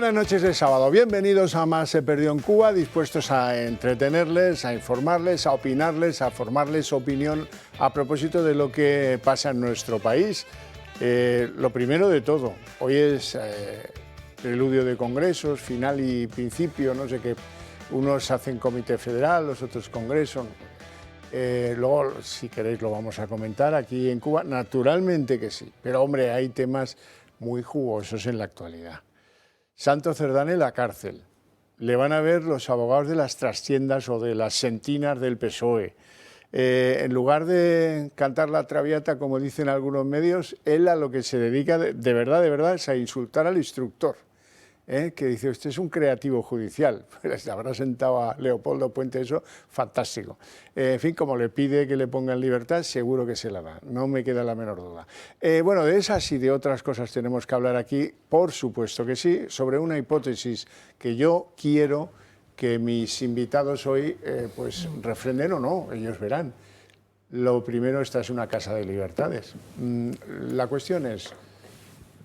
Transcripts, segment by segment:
Buenas noches de sábado, bienvenidos a Más se perdió en Cuba, dispuestos a entretenerles, a informarles, a opinarles, a formarles opinión a propósito de lo que pasa en nuestro país. Lo primero de todo, hoy es preludio de congresos, final y principio, no sé qué, unos hacen comité federal, los otros congresos. Luego, si queréis, lo vamos a comentar aquí en Cuba, naturalmente que sí, pero hombre, hay temas muy jugosos en la actualidad. Santos Cerdán en la cárcel, le van a ver los abogados de las trastiendas o de las sentinas del PSOE. En lugar de cantar la traviata, como dicen algunos medios, él a lo que se dedica de verdad es a insultar al instructor. Que dice, usted es un creativo judicial, se habrá sentado a Leopoldo Puente, eso, fantástico. En fin, como le pide que le ponga en libertad, seguro que se la da, no me queda la menor duda. Bueno, de esas y de otras cosas tenemos que hablar aquí, por supuesto que sí, sobre una hipótesis que yo quiero que mis invitados hoy pues refrenden o no, ellos verán. Lo primero, esta es una casa de libertades. La cuestión es,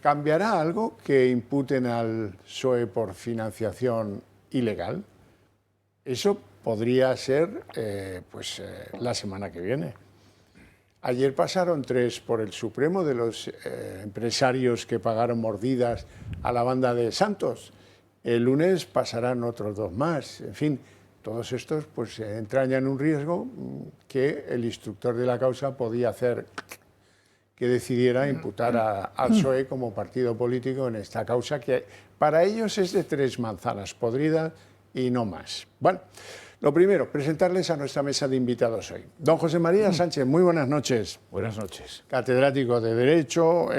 ¿cambiará algo que imputen al PSOE por financiación ilegal? Eso podría ser la semana que viene. Ayer pasaron 3 por el Supremo de los empresarios que pagaron mordidas a la banda de Santos. El lunes pasarán otros 2 más. En fin, todos estos pues entrañan un riesgo que el instructor de la causa podía hacer que decidiera imputar al PSOE como partido político en esta causa que para ellos es de 3 manzanas podridas y no más. Bueno, lo primero, presentarles a nuestra mesa de invitados hoy. Don José María Sánchez, muy buenas noches. Buenas noches. Catedrático de Derecho,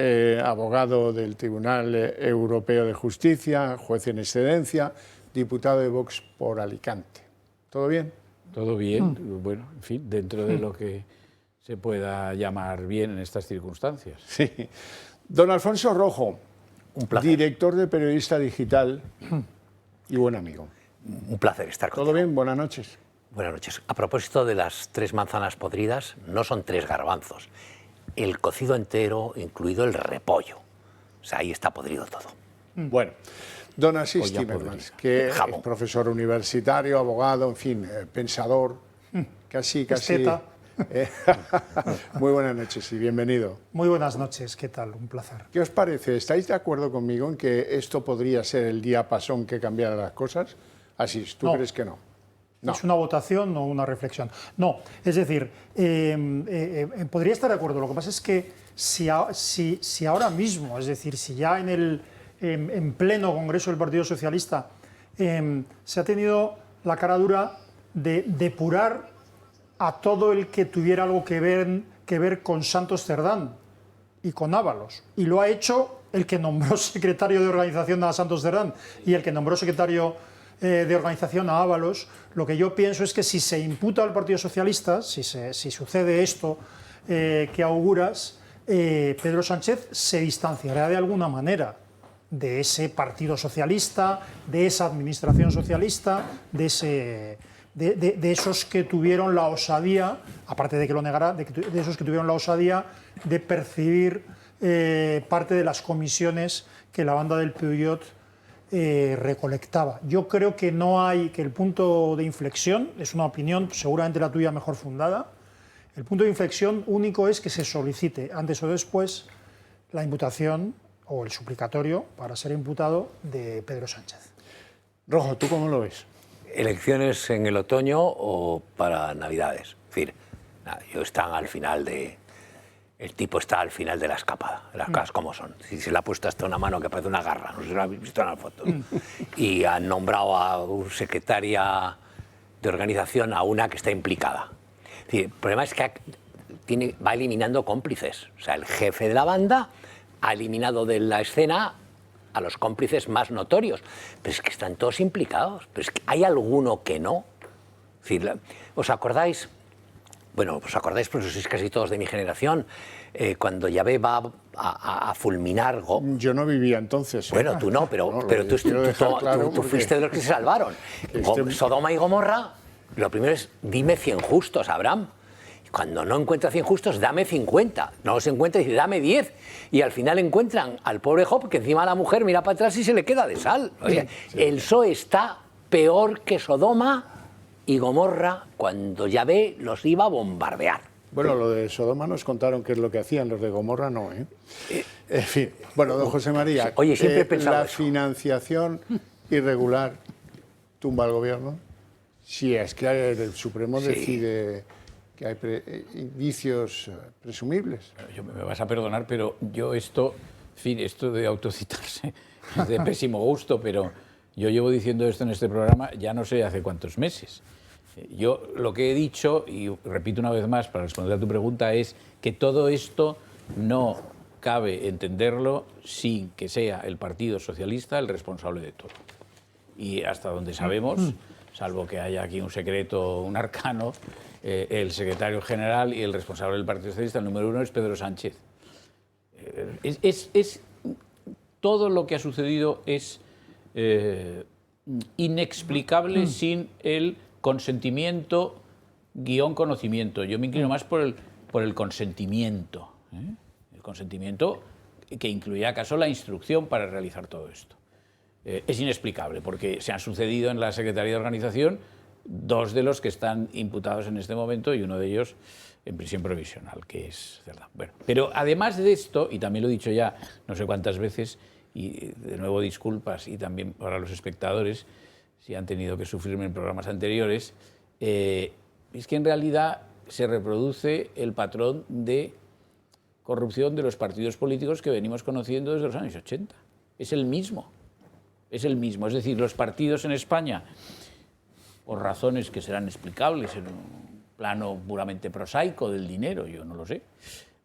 abogado del Tribunal Europeo de Justicia, juez en excedencia, diputado de Vox por Alicante. ¿Todo bien? Todo bien, bueno, en fin, dentro de lo que se pueda llamar bien en estas circunstancias. Sí. Don Alfonso Rojo, un placer. Director de Periodista Digital y buen amigo. Un placer estar contigo. ¿Todo bien? Buenas noches. Buenas noches. A propósito de las 3 manzanas podridas, no son 3 garbanzos. El cocido entero, incluido el repollo. O sea, ahí está podrido todo. Bueno, don Asís Timmermans, que es profesor universitario, abogado, en fin, pensador, casi... Esteta. Muy buenas noches y bienvenido. Muy buenas noches, ¿qué tal? Un placer. ¿Qué os parece? ¿Estáis de acuerdo conmigo en que esto podría ser el diapasón que cambiara las cosas? Asís, ¿tú crees que no? No. ¿Es una votación o una reflexión? No, es decir, podría estar de acuerdo. Lo que pasa es que si ahora mismo, es decir, si ya en pleno Congreso del Partido Socialista se ha tenido la cara dura de depurar a todo el que tuviera algo que ver con Santos Cerdán y con Ábalos. Y lo ha hecho el que nombró secretario de organización a Santos Cerdán y el que nombró secretario de organización a Ábalos. Lo que yo pienso es que si se imputa al Partido Socialista, si sucede esto que auguras, Pedro Sánchez se distanciará de alguna manera de ese Partido Socialista, de esa administración socialista, de esos que tuvieron la osadía, aparte de que lo negara, de esos que tuvieron la osadía de percibir parte de las comisiones que la banda del Puyot recolectaba. Yo creo que que el punto de inflexión, es una opinión, seguramente la tuya mejor fundada, el punto de inflexión único es que se solicite, antes o después, la imputación o el suplicatorio para ser imputado de Pedro Sánchez. Rojo, ¿tú cómo lo ves? ¿Elecciones en el otoño o para Navidades? Es decir, el tipo está al final de la escapada, las cosas como son. Si se le ha puesto hasta una mano que parece una garra, no sé si lo habéis visto en la foto. Y han nombrado a un secretaria de organización a una que está implicada. Es decir, el problema es que va eliminando cómplices. O sea, el jefe de la banda ha eliminado de la escena a los cómplices más notorios, pero es que están todos implicados, pero es que hay alguno que no. Es decir, ¿os acordáis? Bueno, os acordáis, porque sois casi todos de mi generación, cuando Yahvé va a fulminar... Yo no vivía entonces. Bueno, tú no, pero tú fuiste de los que se salvaron. Sodoma y Gomorra, lo primero es, dime 100 justos, Abraham. cuando no encuentra 100 justos, dame 50. No los encuentra y dice, dame 10. Y al final encuentran al pobre Job, que encima la mujer mira para atrás y se le queda de sal. O sea, el PSOE está peor que Sodoma y Gomorra cuando Yahvé los iba a bombardear. Bueno, lo de Sodoma nos contaron qué es lo que hacían, los de Gomorra no, ¿eh? En fin, bueno, don José María, Oye, siempre he pensado ¿la eso. financiación irregular tumba al gobierno? Si es que el Supremo decide que hay indicios presumibles. Me vas a perdonar, pero yo esto, en fin, esto de autocitarse es de pésimo gusto, pero yo llevo diciendo esto en este programa ya no sé hace cuántos meses. Yo lo que he dicho, y repito una vez más para responder a tu pregunta, es que todo esto no cabe entenderlo sin que sea el Partido Socialista el responsable de todo. Y hasta donde sabemos, salvo que haya aquí un secreto, un arcano, el secretario general y el responsable del Partido Socialista, el número 1, es Pedro Sánchez. Todo lo que ha sucedido es inexplicable sin el consentimiento guión conocimiento. Yo me inclino más por el consentimiento. El consentimiento que incluía acaso la instrucción para realizar todo esto. Es inexplicable porque se han sucedido en la Secretaría de Organización 2 de los que están imputados en este momento y uno de ellos en prisión provisional, que es verdad. Bueno, pero además de esto, y también lo he dicho ya no sé cuántas veces, y de nuevo disculpas, y también para los espectadores, si han tenido que sufrirme en programas anteriores, es que en realidad se reproduce el patrón de corrupción de los partidos políticos que venimos conociendo desde los años 80. Es el mismo. Es el mismo. Es decir, los partidos en España, por razones que serán explicables en un plano puramente prosaico del dinero, yo no lo sé,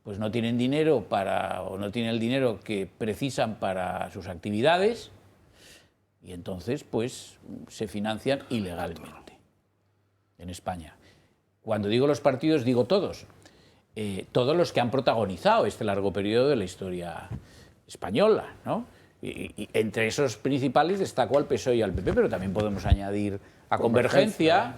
pues no tienen dinero o no tienen el dinero que precisan para sus actividades y entonces pues se financian ilegalmente en España. Cuando digo los partidos, digo todos. Todos los que han protagonizado este largo periodo de la historia española, ¿no? Y entre esos principales destaco al PSOE y al PP, pero también podemos añadir a Convergencia.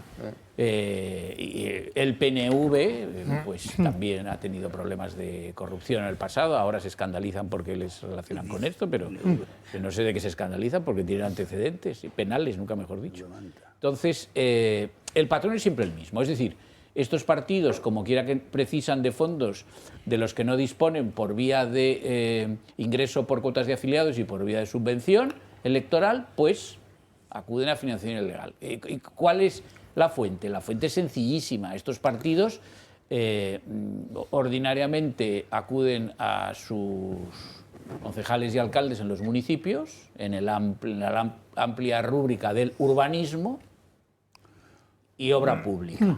Y el PNV pues también ha tenido problemas de corrupción en el pasado, ahora se escandalizan porque les relacionan con esto, pero no sé de qué se escandalizan porque tienen antecedentes penales, nunca mejor dicho. Entonces, el patrón es siempre el mismo, es decir, estos partidos, como quiera que precisan de fondos de los que no disponen por vía de ingreso por cuotas de afiliados y por vía de subvención electoral, pues acuden a financiación ilegal. ¿Y cuál es la fuente? La fuente es sencillísima. Estos partidos ordinariamente acuden a sus concejales y alcaldes en los municipios, en la amplia rúbrica del urbanismo y obra pública.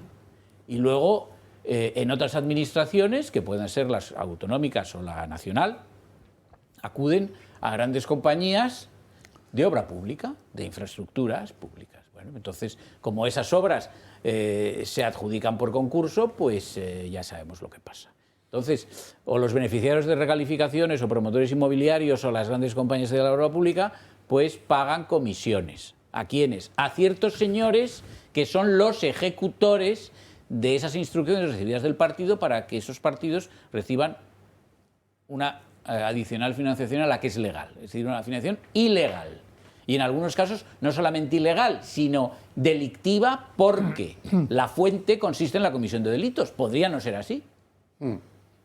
Y luego, en otras administraciones, que puedan ser las autonómicas o la nacional, acuden a grandes compañías de obra pública, de infraestructuras públicas. Bueno, entonces, como esas obras se adjudican por concurso, pues ya sabemos lo que pasa. Entonces, o los beneficiarios de recalificaciones o promotores inmobiliarios o las grandes compañías de la obra pública, pues pagan comisiones. ¿A quiénes? A ciertos señores que son los ejecutores de esas instrucciones recibidas del partido para que esos partidos reciban una adicional financiación a la que es legal, es decir, una financiación ilegal. Y en algunos casos no solamente ilegal, sino delictiva porque la fuente consiste en la comisión de delitos. Podría no ser así,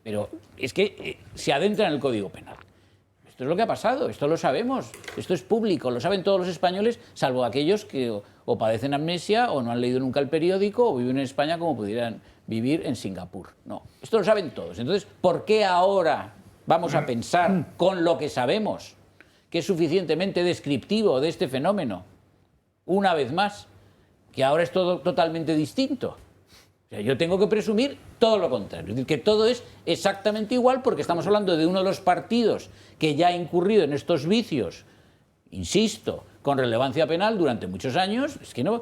pero es que se adentra en el Código Penal. Esto es lo que ha pasado, esto lo sabemos, esto es público, lo saben todos los españoles, salvo aquellos que o padecen amnesia o no han leído nunca el periódico o viven en España como pudieran vivir en Singapur. No, esto lo saben todos. Entonces, ¿por qué ahora vamos a pensar con lo que sabemos que es suficientemente descriptivo de este fenómeno, una vez más, que ahora es todo totalmente distinto? O sea, yo tengo que presumir todo lo contrario, es decir, que todo es exactamente igual porque estamos hablando de uno de los partidos que ya ha incurrido en estos vicios, insisto, con relevancia penal durante muchos años. Es que no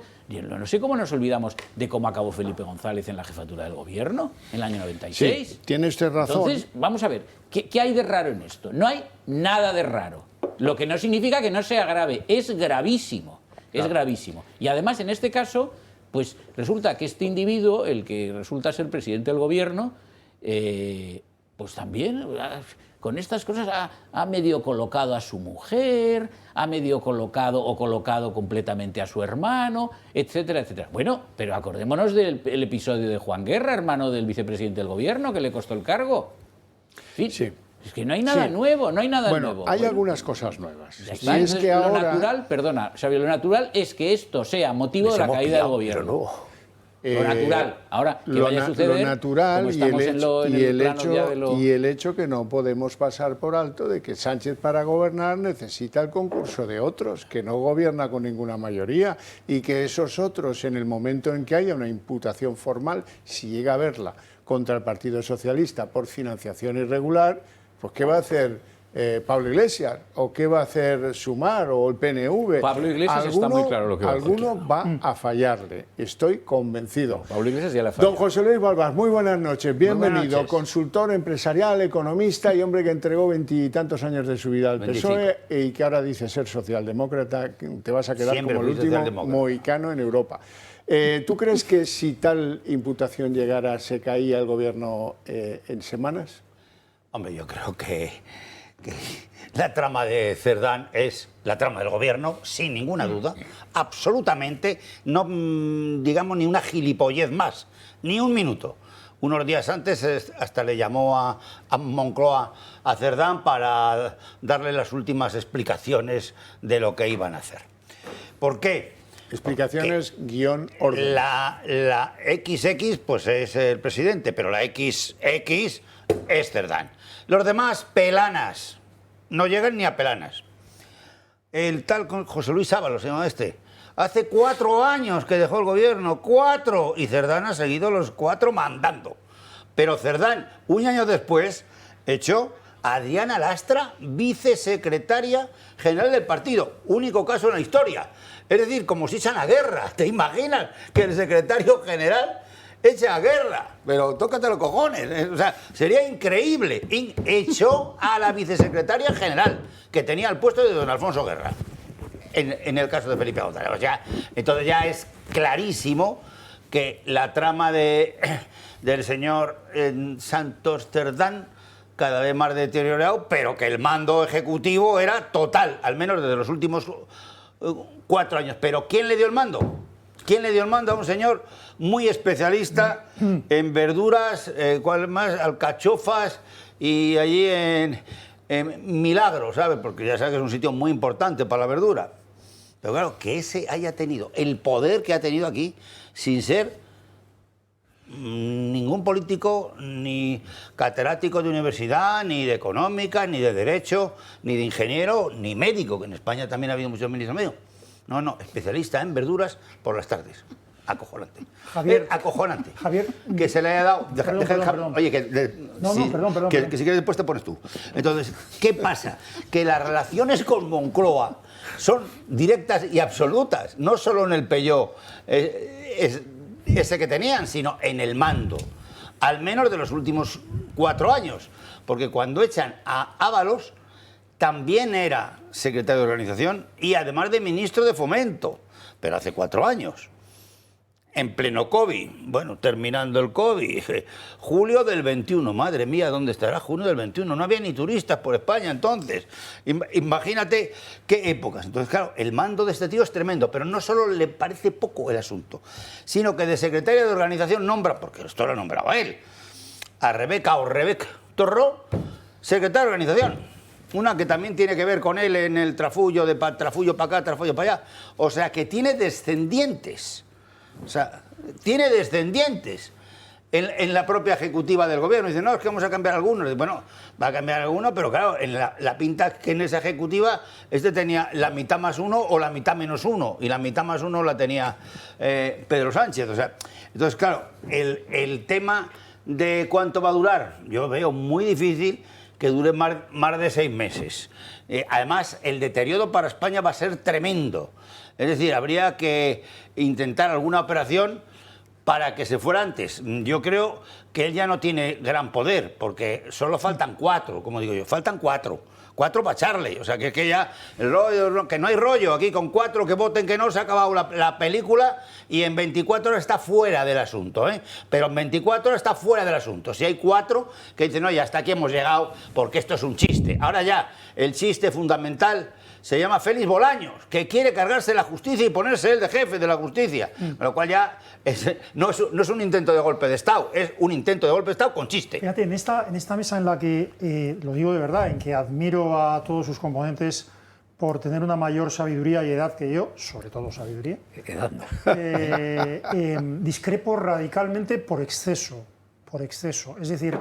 sé cómo nos olvidamos de cómo acabó Felipe González en la jefatura del gobierno en el año 96. Sí, tiene usted razón. Entonces, vamos a ver, ¿qué hay de raro en esto? No hay nada de raro, lo que no significa que no sea grave, es gravísimo, es gravísimo. Y además, en este caso, Pues resulta que este individuo, el que resulta ser presidente del gobierno, pues también con estas cosas ha medio colocado a su mujer, ha medio colocado o colocado completamente a su hermano, etcétera, etcétera. Bueno, pero acordémonos del episodio de Juan Guerra, hermano del vicepresidente del gobierno, que le costó el cargo. En fin, Sí. es que no hay nada nuevo, no hay nada nuevo. Hay algunas cosas nuevas. Ya está. Y es que lo ahora... natural, perdona, Xavier, lo natural es que esto sea motivo de la caída del gobierno. Lo natural. Ahora, que vaya a suceder, lo natural como estamos y el hecho que no podemos pasar por alto de que Sánchez para gobernar necesita el concurso de otros, que no gobierna con ninguna mayoría y que esos otros, en el momento en que haya una imputación formal, si llega a haberla contra el Partido Socialista por financiación irregular, pues ¿qué va a hacer Pablo Iglesias? ¿O qué va a hacer Sumar o el PNV? Pablo Iglesias está muy claro lo que va a hacer. Alguno va a fallarle, estoy convencido. Pablo Iglesias ya le ha fallado. Don José Luis Balbás, muy buenas noches, bienvenido, buenas noches. consultor empresarial, economista y hombre que entregó 20 y tantos años de su vida al 25. PSOE y que ahora dice ser socialdemócrata, que te vas a quedar Siempre como el fui último socialdemócrata. mohicano en Europa. ¿Tú crees que si tal imputación llegara se caía el gobierno en semanas? Hombre, yo creo que la trama de Cerdán es la trama del gobierno, sin ninguna duda, absolutamente, no digamos ni una gilipollez más, ni un minuto. Unos días antes hasta le llamó a Moncloa a Cerdán para darle las últimas explicaciones de lo que iban a hacer. ¿Por qué? Explicaciones, guión, orden. La XX pues es el presidente, pero la XX es Cerdán. Los demás, pelanas. No llegan ni a pelanas. El tal José Luis Ábalos, se llama este. Hace 4 años que dejó el gobierno, 4. Y Cerdán ha seguido los 4 mandando. Pero Cerdán, un año después, echó a Diana Lastra, vicesecretaria general del partido. Único caso en la historia. Es decir, como si echan a guerra. ¿Te imaginas que el secretario general echa a guerra? Pero tócate los cojones. O sea, sería increíble. Echó a la vicesecretaria general, que tenía el puesto de don Alfonso Guerra, en el caso de Felipe González. O sea, entonces ya es clarísimo que la trama del señor Santos Cerdán cada vez más deteriorado, pero que el mando ejecutivo era total, al menos desde los últimos 4 años. Pero ¿quién le dio el mando? ¿Quién le dio el mando a un señor muy especialista en verduras, ¿cuál más? Alcachofas y allí en Milagros, ¿sabes? Porque ya sabes que es un sitio muy importante para la verdura. Pero claro, que ese haya tenido el poder que ha tenido aquí, sin ser ningún político, ni catedrático de universidad, ni de económica, ni de derecho, ni de ingeniero, ni médico, que en España también ha habido muchos ministros médicos. No, especialista en verduras por las tardes. Acojonante. Javier, acojonante. Javier, que se le haya dado... perdón. Oye, Perdón. que si quieres después te pones tú. Entonces, ¿qué pasa? Que las relaciones con Moncloa son directas y absolutas, no solo en el Peugeot ese que tenían, sino en el mando, al menos de los últimos 4 años, porque cuando echan a Ábalos también era secretario de organización y además de ministro de Fomento, pero hace 4 años. En pleno COVID, bueno, terminando el COVID, julio del 21, madre mía, ¿dónde estará junio del 21? No había ni turistas por España entonces. Imagínate qué épocas. Entonces, claro, el mando de este tío es tremendo, pero no solo le parece poco el asunto, sino que de secretaria de organización nombra, porque esto lo nombraba él, a Rebeca Torró, secretaria de organización. Una que también tiene que ver con él en el trafullo, trafullo para acá, trafullo para allá. O sea, que tiene descendientes. O sea, tiene descendientes en la propia ejecutiva del gobierno. Dice, no, es que vamos a cambiar algunos. Dice, bueno, va a cambiar algunos, pero claro, en la pinta que en esa ejecutiva tenía la mitad más 1 o la mitad menos 1. Y la mitad más 1 la tenía Pedro Sánchez. O sea, entonces, claro, el tema de cuánto va a durar, yo veo muy difícil que dure más de 6 meses. Además, el deterioro para España va a ser tremendo. Es decir, habría que intentar alguna operación para que se fuera antes. Yo creo que él ya no tiene gran poder, porque solo faltan 4, como digo yo, faltan 4. 4 para echarle. O sea, que ya el rollo, que no hay rollo. Aquí con 4 que voten que no, se ha acabado la película y en 24 horas está fuera del asunto, ¿eh? Pero en 24 horas está fuera del asunto. Si hay 4 que dicen, no, ya hasta aquí hemos llegado porque esto es un chiste. Ahora ya, el chiste fundamental se llama Félix Bolaños, que quiere cargarse la justicia y ponerse él de jefe de la justicia. Con lo cual ya no es un intento de golpe de Estado, es un intento de golpe de Estado con chiste. Fíjate, en esta mesa en la que, lo digo de verdad, en que admiro a todos sus componentes por tener una mayor sabiduría y edad que yo, sobre todo sabiduría, Edad no. discrepo radicalmente por exceso. Es decir,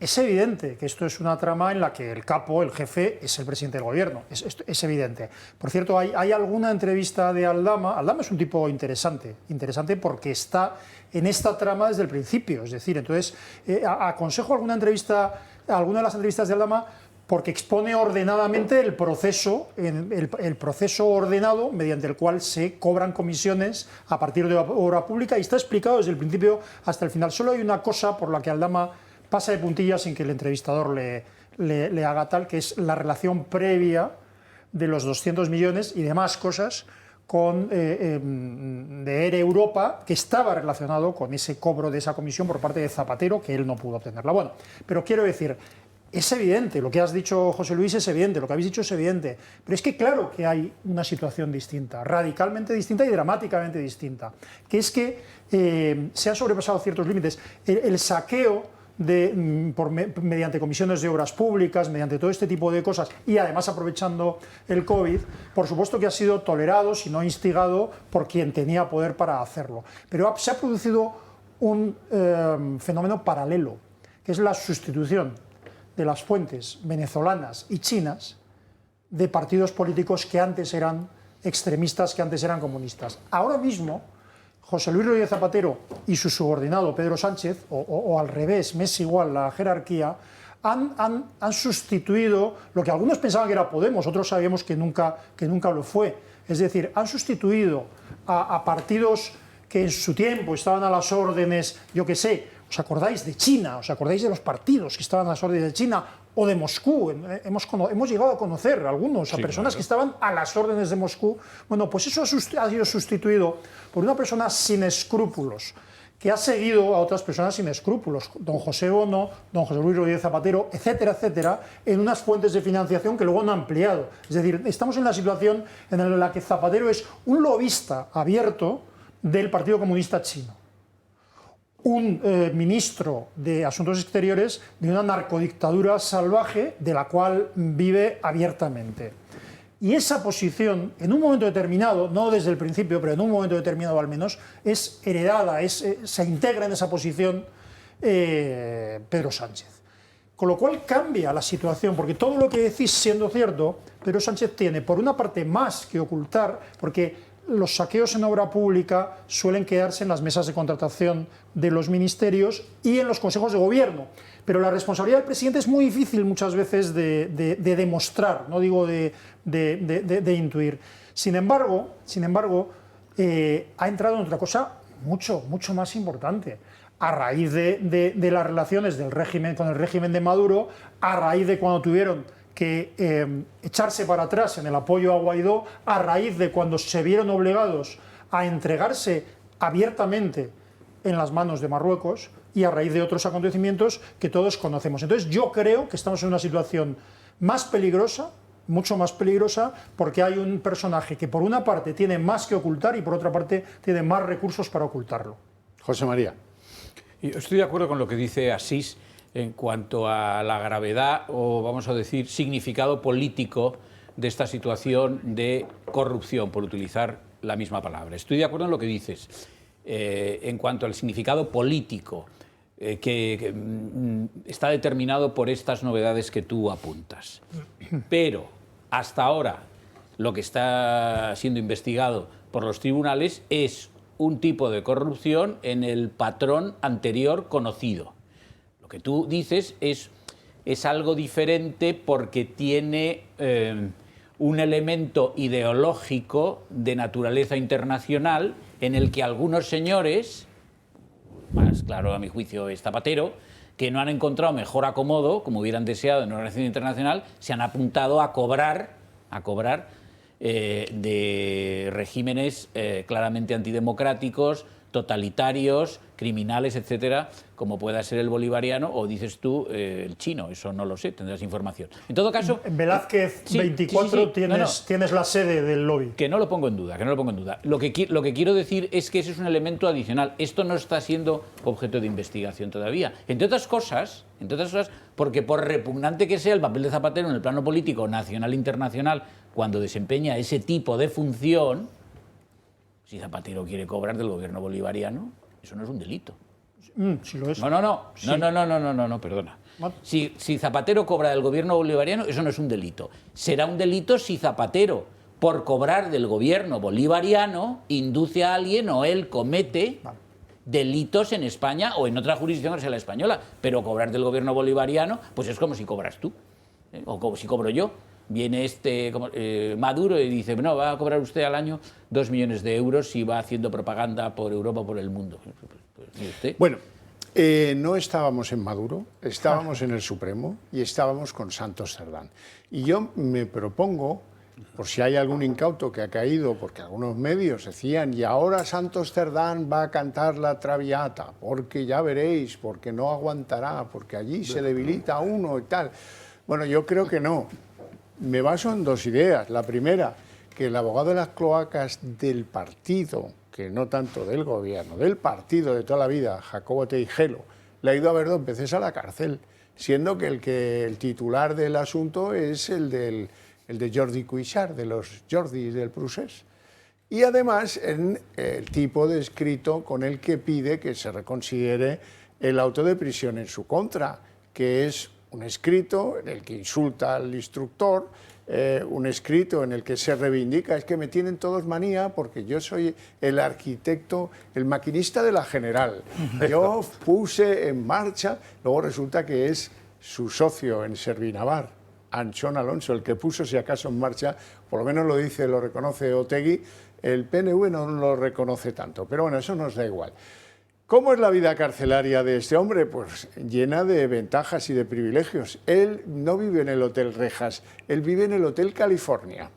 es evidente que esto es una trama en la que el capo, el jefe, es el presidente del gobierno. Es evidente. Por cierto, hay alguna entrevista de Aldama. Aldama es un tipo interesante porque está en esta trama desde el principio. Es decir, entonces, aconsejo alguna de las entrevistas de Aldama porque expone ordenadamente el proceso ordenado mediante el cual se cobran comisiones a partir de obra pública y está explicado desde el principio hasta el final. Solo hay una cosa por la que Aldama pasa de puntillas sin que el entrevistador le haga tal, que es la relación previa de los 200 millones y demás cosas de ERE Europa, que estaba relacionado con ese cobro de esa comisión por parte de Zapatero, que él no pudo obtenerla. Bueno, pero quiero decir, es evidente, lo que has dicho, José Luis, es evidente, lo que habéis dicho es evidente, pero es que claro que hay una situación distinta, radicalmente distinta y dramáticamente distinta, que es que se han sobrepasado ciertos límites. El saqueo mediante comisiones de obras públicas, mediante todo este tipo de cosas y además aprovechando el COVID, por supuesto que ha sido tolerado, si no instigado, por quien tenía poder para hacerlo. Pero se ha producido un fenómeno paralelo, que es la sustitución de las fuentes venezolanas y chinas de partidos políticos que antes eran extremistas, que antes eran comunistas. Ahora mismo, José Luis Rodríguez Zapatero y su subordinado Pedro Sánchez, o al revés, me es igual la jerarquía, han sustituido lo que algunos pensaban que era Podemos, otros sabíamos que nunca lo fue. Es decir, han sustituido a partidos que en su tiempo estaban a las órdenes, yo qué sé, ¿os acordáis de China? ¿Os acordáis de los partidos que estaban a las órdenes de China? O de Moscú. Hemos llegado a conocer algunos, a personas que estaban a las órdenes de Moscú. Bueno, pues eso ha sido sustituido por una persona sin escrúpulos, que ha seguido a otras personas sin escrúpulos, don José Bono, don José Luis Rodríguez Zapatero, etcétera, etcétera, en unas fuentes de financiación que luego han ampliado. Es decir, estamos en la situación en la que Zapatero es un lobista abierto del Partido Comunista Chino, un ministro de Asuntos Exteriores de una narcodictadura salvaje de la cual vive abiertamente. Y esa posición, en un momento determinado, no desde el principio, pero en un momento determinado al menos, es heredada, se integra en esa posición Pedro Sánchez. Con lo cual cambia la situación, porque todo lo que decís siendo cierto, Pedro Sánchez tiene, por una parte, más que ocultar, porque los saqueos en obra pública suelen quedarse en las mesas de contratación de los ministerios y en los consejos de gobierno. Pero la responsabilidad del presidente es muy difícil muchas veces de demostrar, no digo de intuir. Sin embargo, ha entrado en otra cosa mucho más importante. A raíz de las relaciones del régimen con el régimen de Maduro, a raíz de cuando tuvieron que echarse para atrás en el apoyo a Guaidó, a raíz de cuando se vieron obligados a entregarse abiertamente en las manos de Marruecos y a raíz de otros acontecimientos que todos conocemos. Entonces yo creo que estamos en una situación más peligrosa, mucho más peligrosa, porque hay un personaje que por una parte tiene más que ocultar y por otra parte tiene más recursos para ocultarlo. José María. Yo estoy de acuerdo con lo que dice Asís en cuanto a la gravedad o, vamos a decir, significado político de esta situación de corrupción, por utilizar la misma palabra. Estoy de acuerdo en lo que dices. En cuanto al significado político, que está determinado por estas novedades que tú apuntas. Pero, hasta ahora, lo que está siendo investigado por los tribunales es un tipo de corrupción en el patrón anterior conocido. Lo que tú dices es algo diferente porque tiene un elemento ideológico de naturaleza internacional en el que algunos señores, más claro a mi juicio es Zapatero, que no han encontrado mejor acomodo, como hubieran deseado en una organización internacional, se han apuntado a cobrar de regímenes claramente antidemocráticos, totalitarios, criminales, etcétera, como pueda ser el bolivariano o, dices tú, el chino. Eso no lo sé, tendrás información. En todo caso... En Velázquez 24 tienes la sede del lobby. Que no lo pongo en duda, que no lo pongo en duda. Lo que quiero decir es que ese es un elemento adicional. Esto no está siendo objeto de investigación todavía. Entre otras cosas, porque por repugnante que sea el papel de Zapatero en el plano político nacional e internacional, cuando desempeña ese tipo de función, si Zapatero quiere cobrar del gobierno bolivariano, eso no es un delito. Sí lo es. No, perdona. Si Zapatero cobra del gobierno bolivariano, eso no es un delito. Será un delito si Zapatero, por cobrar del gobierno bolivariano, induce a alguien o él comete delitos en España o en otra jurisdicción que sea la española. Pero cobrar del gobierno bolivariano, pues es como si cobras tú, o como si cobro yo. Viene Maduro y dice, no, va a cobrar usted al año 2 millones de euros si va haciendo propaganda por Europa o por el mundo. Pues, bueno, no estábamos en Maduro, estábamos en el Supremo y estábamos con Santos Cerdán. Y yo me propongo, por si hay algún incauto que ha caído, porque algunos medios decían, y ahora Santos Cerdán va a cantar la Traviata, porque ya veréis, porque no aguantará, porque allí se debilita uno y tal. Bueno, yo creo que no. Me baso en 2 ideas. La primera, que el abogado de las cloacas del partido, que no tanto del gobierno, del partido de toda la vida, Jacobo Teijelo, le ha ido a ver 2 veces a la cárcel, siendo que el titular del asunto es el de Jordi Cuixart, de los Jordis del Procés. Y además en el tipo de escrito con el que pide que se reconsidere el auto de prisión en su contra, que es un escrito en el que insulta al instructor, un escrito en el que se reivindica, es que me tienen todos manía porque yo soy el arquitecto, el maquinista de la General. Yo puse en marcha, luego resulta que es su socio en Servinavar, Anchón Alonso, el que puso si acaso en marcha, por lo menos lo dice, lo reconoce Otegi, el PNV no lo reconoce tanto, pero bueno, eso nos da igual. ¿Cómo es la vida carcelaria de este hombre? Pues llena de ventajas y de privilegios. Él no vive en el Hotel Rejas, él vive en el Hotel California.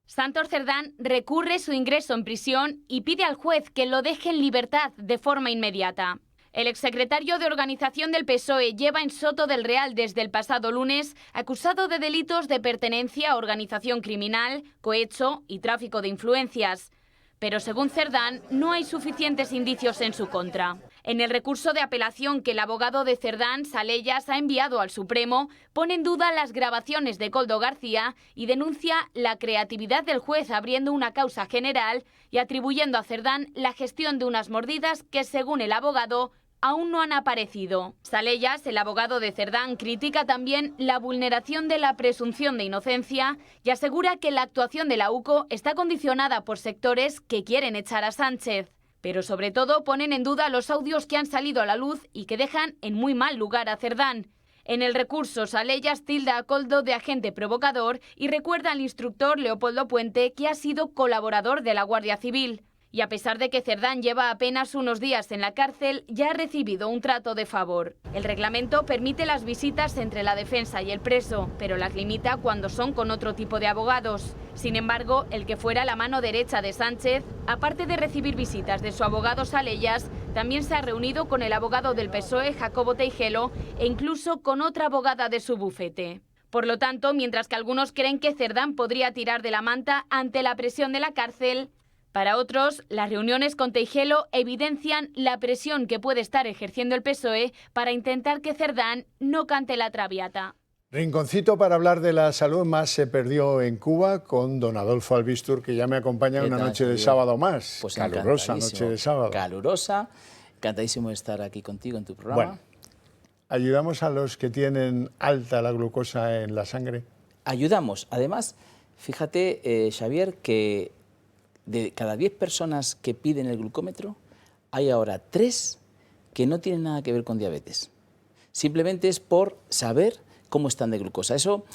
Santos Cerdán recurre su ingreso en prisión y pide al juez que lo deje en libertad de forma inmediata. El exsecretario de Organización del PSOE lleva en Soto del Real desde el pasado lunes, acusado de delitos de pertenencia a organización criminal, cohecho y tráfico de influencias. Pero según Cerdán, no hay suficientes indicios en su contra. En el recurso de apelación que el abogado de Cerdán, Salellas, ha enviado al Supremo, pone en duda las grabaciones de Koldo García y denuncia la creatividad del juez abriendo una causa general y atribuyendo a Cerdán la gestión de unas mordidas que, según el abogado, aún no han aparecido. Salellas, el abogado de Cerdán, critica también la vulneración de la presunción de inocencia y asegura que la actuación de la UCO está condicionada por sectores que quieren echar a Sánchez. Pero sobre todo ponen en duda los audios que han salido a la luz y que dejan en muy mal lugar a Cerdán. En el recurso, Salellas tilda a Koldo de agente provocador y recuerda al instructor Leopoldo Puente que ha sido colaborador de la Guardia Civil. Y a pesar de que Cerdán lleva apenas unos días en la cárcel, ya ha recibido un trato de favor. El reglamento permite las visitas entre la defensa y el preso, pero las limita cuando son con otro tipo de abogados. Sin embargo, el que fuera la mano derecha de Sánchez, aparte de recibir visitas de su abogado Salellas, también se ha reunido con el abogado del PSOE, Jacobo Teijelo, e incluso con otra abogada de su bufete. Por lo tanto, mientras que algunos creen que Cerdán podría tirar de la manta ante la presión de la cárcel, para otros, las reuniones con Teijelo evidencian la presión que puede estar ejerciendo el PSOE para intentar que Cerdán no cante la Traviata. Rinconcito para hablar de la salud más se perdió en Cuba con don Adolfo Albistur, que ya me acompaña una noche de sábado más. Pues calurosa noche de sábado. Calurosa, encantadísimo de estar aquí contigo en tu programa. Bueno, ¿ayudamos a los que tienen alta la glucosa en la sangre? Ayudamos. Además, fíjate, Xavier, que de cada 10 personas que piden el glucómetro, hay ahora 3 que no tienen nada que ver con diabetes. Simplemente es por saber cómo están de glucosa. Eso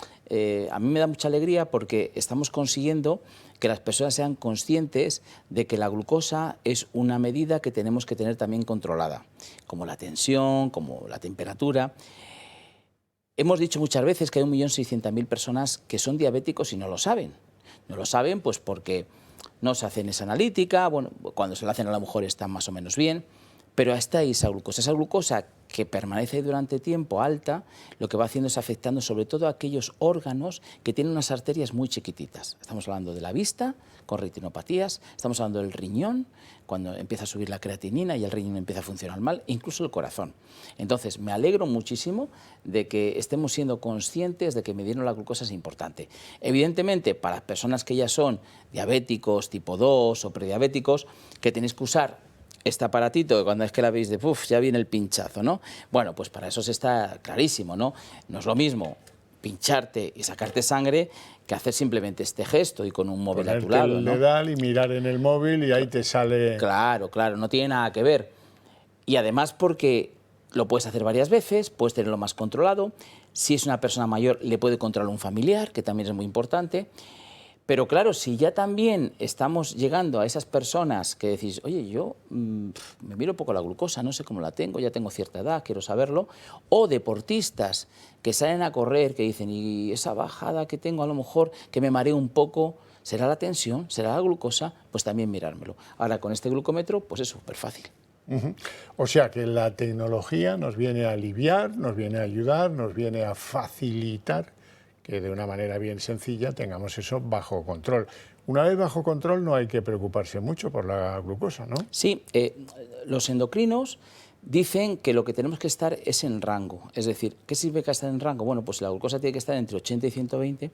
a mí me da mucha alegría porque estamos consiguiendo que las personas sean conscientes de que la glucosa es una medida que tenemos que tener también controlada, como la tensión, como la temperatura. Hemos dicho muchas veces que hay 1.600.000 personas que son diabéticos y no lo saben. No lo saben pues porque no se hacen esa analítica, bueno, cuando se la hacen a lo mejor están más o menos bien, pero está ahí esa glucosa que permanece durante tiempo alta, lo que va haciendo es afectando sobre todo a aquellos órganos que tienen unas arterias muy chiquititas. Estamos hablando de la vista, con retinopatías, estamos hablando del riñón, cuando empieza a subir la creatinina y el riñón empieza a funcionar mal, e incluso el corazón. Entonces, me alegro muchísimo de que estemos siendo conscientes de que medir la glucosa es importante. Evidentemente, para las personas que ya son diabéticos tipo 2 o prediabéticos, que tenéis que usar este aparatito, que cuando es que la veis de ¡puf!, ya viene el pinchazo, ¿no? Bueno, pues para eso se está clarísimo, ¿no? No es lo mismo pincharte y sacarte sangre que hacer simplemente este gesto y con un móvil a tu lado, ¿no? Ponerte el dedal y mirar en el móvil y ahí te sale... Claro, claro, no tiene nada que ver. Y además porque lo puedes hacer varias veces, puedes tenerlo más controlado. Si es una persona mayor, le puede controlar un familiar, que también es muy importante. Pero claro, si ya también estamos llegando a esas personas que decís, oye, yo me miro un poco la glucosa, no sé cómo la tengo, ya tengo cierta edad, quiero saberlo, o deportistas que salen a correr, que dicen, y esa bajada que tengo a lo mejor, que me mareo un poco, ¿será la tensión? ¿Será la glucosa? Pues también mirármelo. Ahora, con este glucómetro, pues es súper fácil. O sea que la tecnología nos viene a aliviar, nos viene a ayudar, nos viene a facilitar que de una manera bien sencilla tengamos eso bajo control. Una vez bajo control no hay que preocuparse mucho por la glucosa, ¿no? Sí, los endocrinos dicen que lo que tenemos que estar es en rango. Es decir, ¿qué significa estar en rango? Bueno, pues la glucosa tiene que estar entre 80 y 120,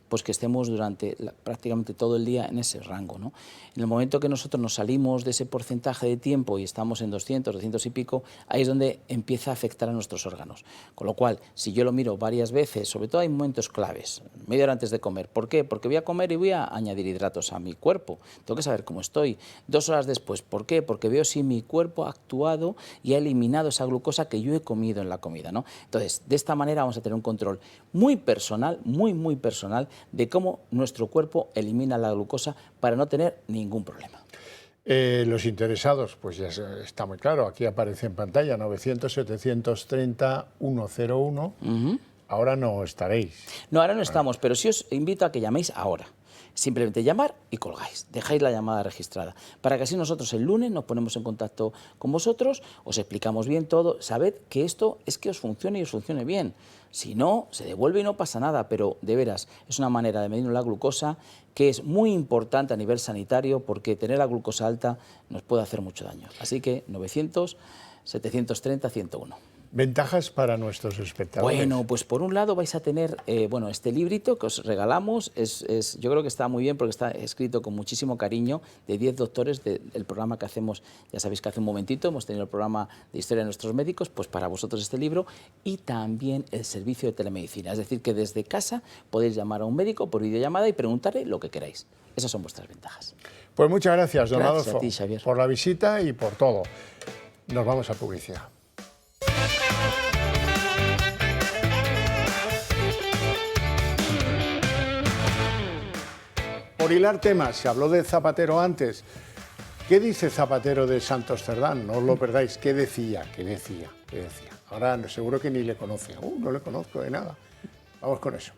pues que estemos durante prácticamente todo el día en ese rango, ¿no? En el momento que nosotros nos salimos de ese porcentaje de tiempo y estamos en 200, 200 y pico, ahí es donde empieza a afectar a nuestros órganos. Con lo cual, si yo lo miro varias veces, sobre todo hay momentos claves, media hora antes de comer. ¿Por qué? Porque voy a comer y voy a añadir hidratos a mi cuerpo. Tengo que saber cómo estoy. 2 horas después, ¿por qué? Porque veo si mi cuerpo ha actuado y ha eliminado esa glucosa que yo he comido en la comida, ¿no? Entonces, de esta manera vamos a tener un control muy personal, muy personal, de cómo nuestro cuerpo elimina la glucosa para no tener ningún problema. Los interesados, pues ya está muy claro, aquí aparece en pantalla 900-730-101. Ahora no estaréis. No, ahora no estamos, pero sí os invito a que llaméis ahora. Simplemente llamar y colgáis, dejáis la llamada registrada, para que así nosotros el lunes nos ponemos en contacto con vosotros, os explicamos bien todo, sabed que esto es que os funcione y os funcione bien. Si no, se devuelve y no pasa nada, pero de veras, es una manera de medir la glucosa que es muy importante a nivel sanitario, porque tener la glucosa alta nos puede hacer mucho daño. Así que 900-730-101. ¿Ventajas para nuestros espectadores? Bueno, pues por un lado vais a tener este librito que os regalamos, yo creo que está muy bien porque está escrito con muchísimo cariño, de 10 doctores del programa que hacemos. Ya sabéis que hace un momentito hemos tenido el programa de Historia de nuestros médicos, pues para vosotros este libro, y también el servicio de telemedicina, es decir, que desde casa podéis llamar a un médico por videollamada y preguntarle lo que queráis. Esas son vuestras ventajas. Pues muchas gracias, don Adolfo, a ti, Xavier, por la visita y por todo. Nos vamos a publicidad. Por hilar temas, se habló de Zapatero antes. ¿Qué dice Zapatero de Santos Cerdán? No os lo perdáis. ¿Qué decía? ¿Qué decía? ¿Qué decía? Ahora seguro que ni le conoce. No le conozco de nada. Vamos con eso.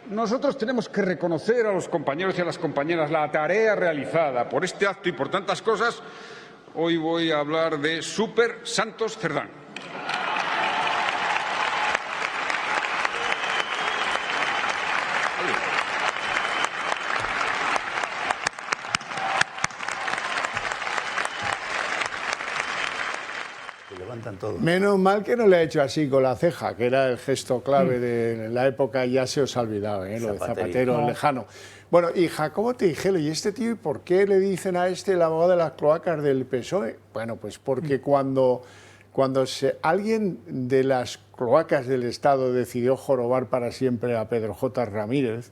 Nosotros tenemos que reconocer a los compañeros y a las compañeras la tarea realizada por este acto y por tantas cosas. Hoy voy a hablar de Super Santos Cerdán. Menos mal que no le ha hecho así con la ceja, que era el gesto clave de la época, ya se os ha olvidado, lo de Zapatero lejano. Bueno, y Jacobo Teijelo, ¿y este tío, y por qué le dicen a este el abogado de las cloacas del PSOE? Bueno, pues porque cuando alguien de las cloacas del Estado decidió jorobar para siempre a Pedro J. Ramírez,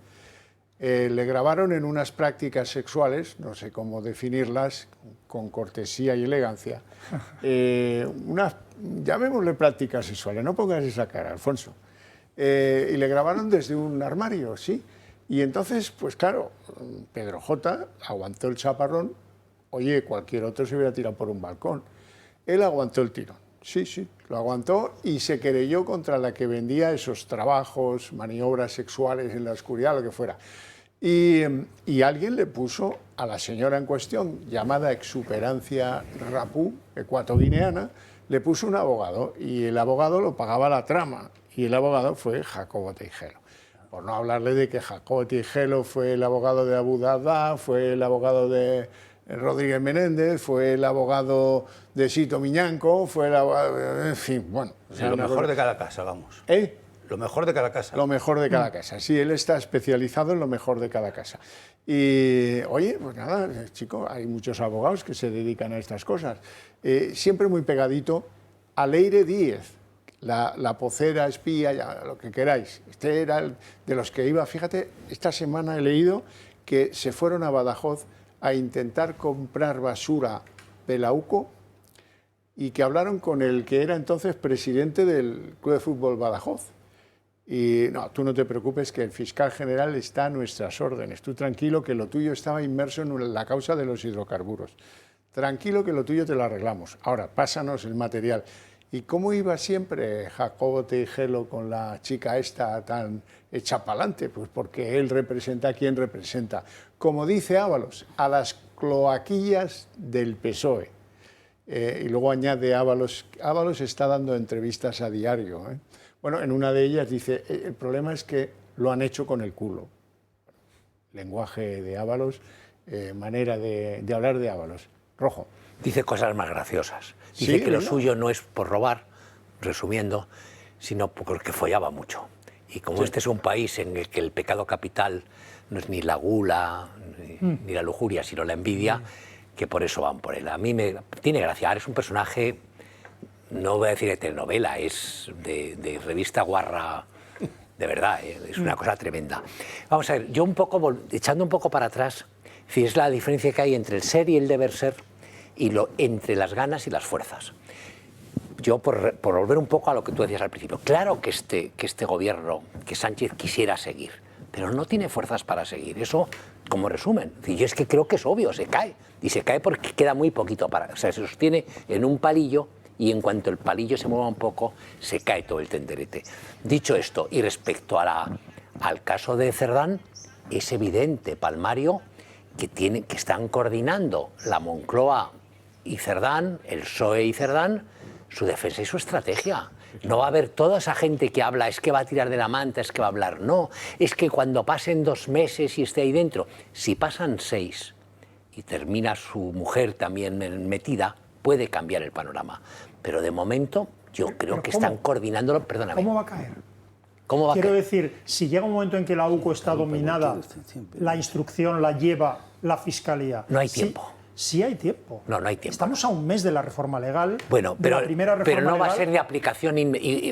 le grabaron en unas prácticas sexuales, no sé cómo definirlas, con cortesía y elegancia, unas, llamémosle prácticas sexuales, no pongas esa cara, Alfonso, y le grabaron desde un armario, sí. Y entonces, pues claro, Pedro J. aguantó el chaparrón. Oye, cualquier otro se hubiera tirado por un balcón. Él aguantó el tirón. Sí, sí, lo aguantó y se querelló contra la que vendía esos trabajos, maniobras sexuales en la oscuridad, lo que fuera. Y alguien le puso a la señora en cuestión, llamada Exuperancia Rapú, ecuatoguineana, le puso un abogado y el abogado lo pagaba la trama y el abogado fue Jacobo Teijelo. Por no hablarle de que Jacobo Teijelo fue el abogado de Abu Dada, fue el abogado de Rodríguez Menéndez, fue el abogado de Sito Miñanco, fue el abogado, en fin, bueno. O sea, lo mejor de cada casa, vamos. ¿Eh? Lo mejor de cada casa. Lo mejor de cada casa, sí, él está especializado en lo mejor de cada casa. Y, oye, pues nada, chico, hay muchos abogados que se dedican a estas cosas. Siempre muy pegadito a Leire Díez, la pocera, espía, ya, lo que queráis. Este era de los que iba, fíjate, esta semana he leído que se fueron a Badajoz a intentar comprar basura Pelauco y que hablaron con el que era entonces presidente del Club de Fútbol Badajoz. Y no, tú no te preocupes que el fiscal general está a nuestras órdenes. Tú tranquilo que lo tuyo estaba inmerso en la causa de los hidrocarburos. Tranquilo que lo tuyo te lo arreglamos. Ahora, pásanos el material. ¿Y cómo iba siempre Jacobo Teijelo con la chica esta tan hecha pa'lante? Pues porque él representa a quien representa. Como dice Ábalos, a las cloaquillas del PSOE. Y luego añade Ábalos está dando entrevistas a diario. Bueno, en una de ellas dice, el problema es que lo han hecho con el culo. Lenguaje de Ábalos, manera de hablar de Ábalos. Rojo. Dice cosas más graciosas. Dice Sí, que lo ¿no? suyo no es por robar, resumiendo, sino porque follaba mucho. Y como este es un país en el que el pecado capital no es ni la gula, ni la lujuria, sino la envidia, que por eso van por él. A mí me tiene gracia. Ahora es un personaje, no voy a decir de telenovela, es de revista guarra, de verdad, es una cosa tremenda. Vamos a ver, yo un poco, echando un poco para atrás, es la diferencia que hay entre el ser y el deber ser, y entre las ganas y las fuerzas. Yo, por volver un poco a lo que tú decías al principio, claro que este gobierno, que Sánchez quisiera seguir, pero no tiene fuerzas para seguir. Eso, como resumen. Yo es que creo que es obvio, se cae. Y se cae porque queda muy poquito para... O sea, se sostiene en un palillo y en cuanto el palillo se mueva un poco, se cae todo el tenderete. Dicho esto, y respecto al caso de Cerdán, es evidente, palmario, que están coordinando la Moncloa y Cerdán, el PSOE y Cerdán, su defensa y su estrategia. No va a haber toda esa gente que habla, es que va a tirar de la manta, es que va a hablar. No, es que cuando pasen 2 meses y esté ahí dentro, si pasan 6 y termina su mujer también metida, puede cambiar el panorama. Pero de momento yo creo que están coordinándolo. Perdóname. ¿Cómo va a caer? ¿Cómo va a Quiero caer? decir, si llega un momento en que la UCO está dominada, la instrucción la lleva la Fiscalía. No hay tiempo. Sí hay tiempo. No hay tiempo. Estamos a un mes de la reforma legal. Bueno, de la primera reforma pero no va a legal. ser de aplicación.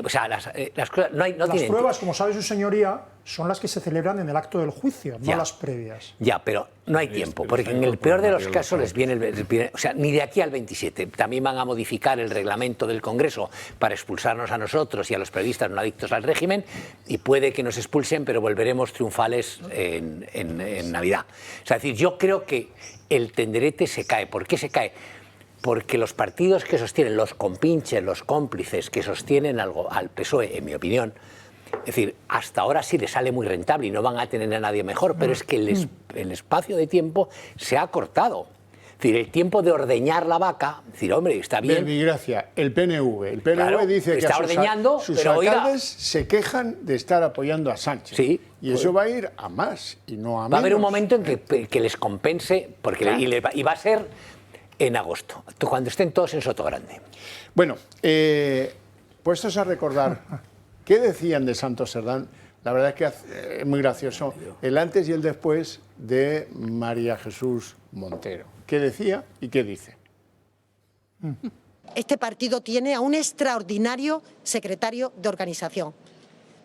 O sea, las cosas no Las tienen. pruebas, como sabe su señoría, son las que se celebran en el acto del juicio, no Ya. las previas. Ya, pero no hay tiempo, porque en el peor de los casos les viene o sea, ni de aquí al 27. También van a modificar el reglamento del Congreso para expulsarnos a nosotros y a los periodistas no adictos al régimen, y puede que nos expulsen, pero volveremos triunfales en Navidad. O sea, es decir, yo creo que el tenderete se cae. ¿Por qué se cae? Porque los partidos que sostienen, los compinches, los cómplices que sostienen al PSOE, en mi opinión, es decir, hasta ahora sí les sale muy rentable y no van a tener a nadie mejor, pero es que el espacio de tiempo se ha cortado. Es decir, el tiempo de ordeñar la vaca, es decir, hombre, está bien. Verbigracia, el PNV. El PNV Claro, dice que está ordeñando, sus pero oiga, alcaldes se quejan de estar apoyando a Sánchez. Sí, y eso va a ir a más y no a menos. va a haber un momento en que les compense, porque y va a ser en agosto, cuando estén todos en Sotogrande. Bueno, puestos a recordar qué decían de Santos Cerdán, la verdad es que es muy gracioso el antes y el después de María Jesús Montero. ¿Qué decía y qué dice? Este partido tiene a un extraordinario secretario de organización.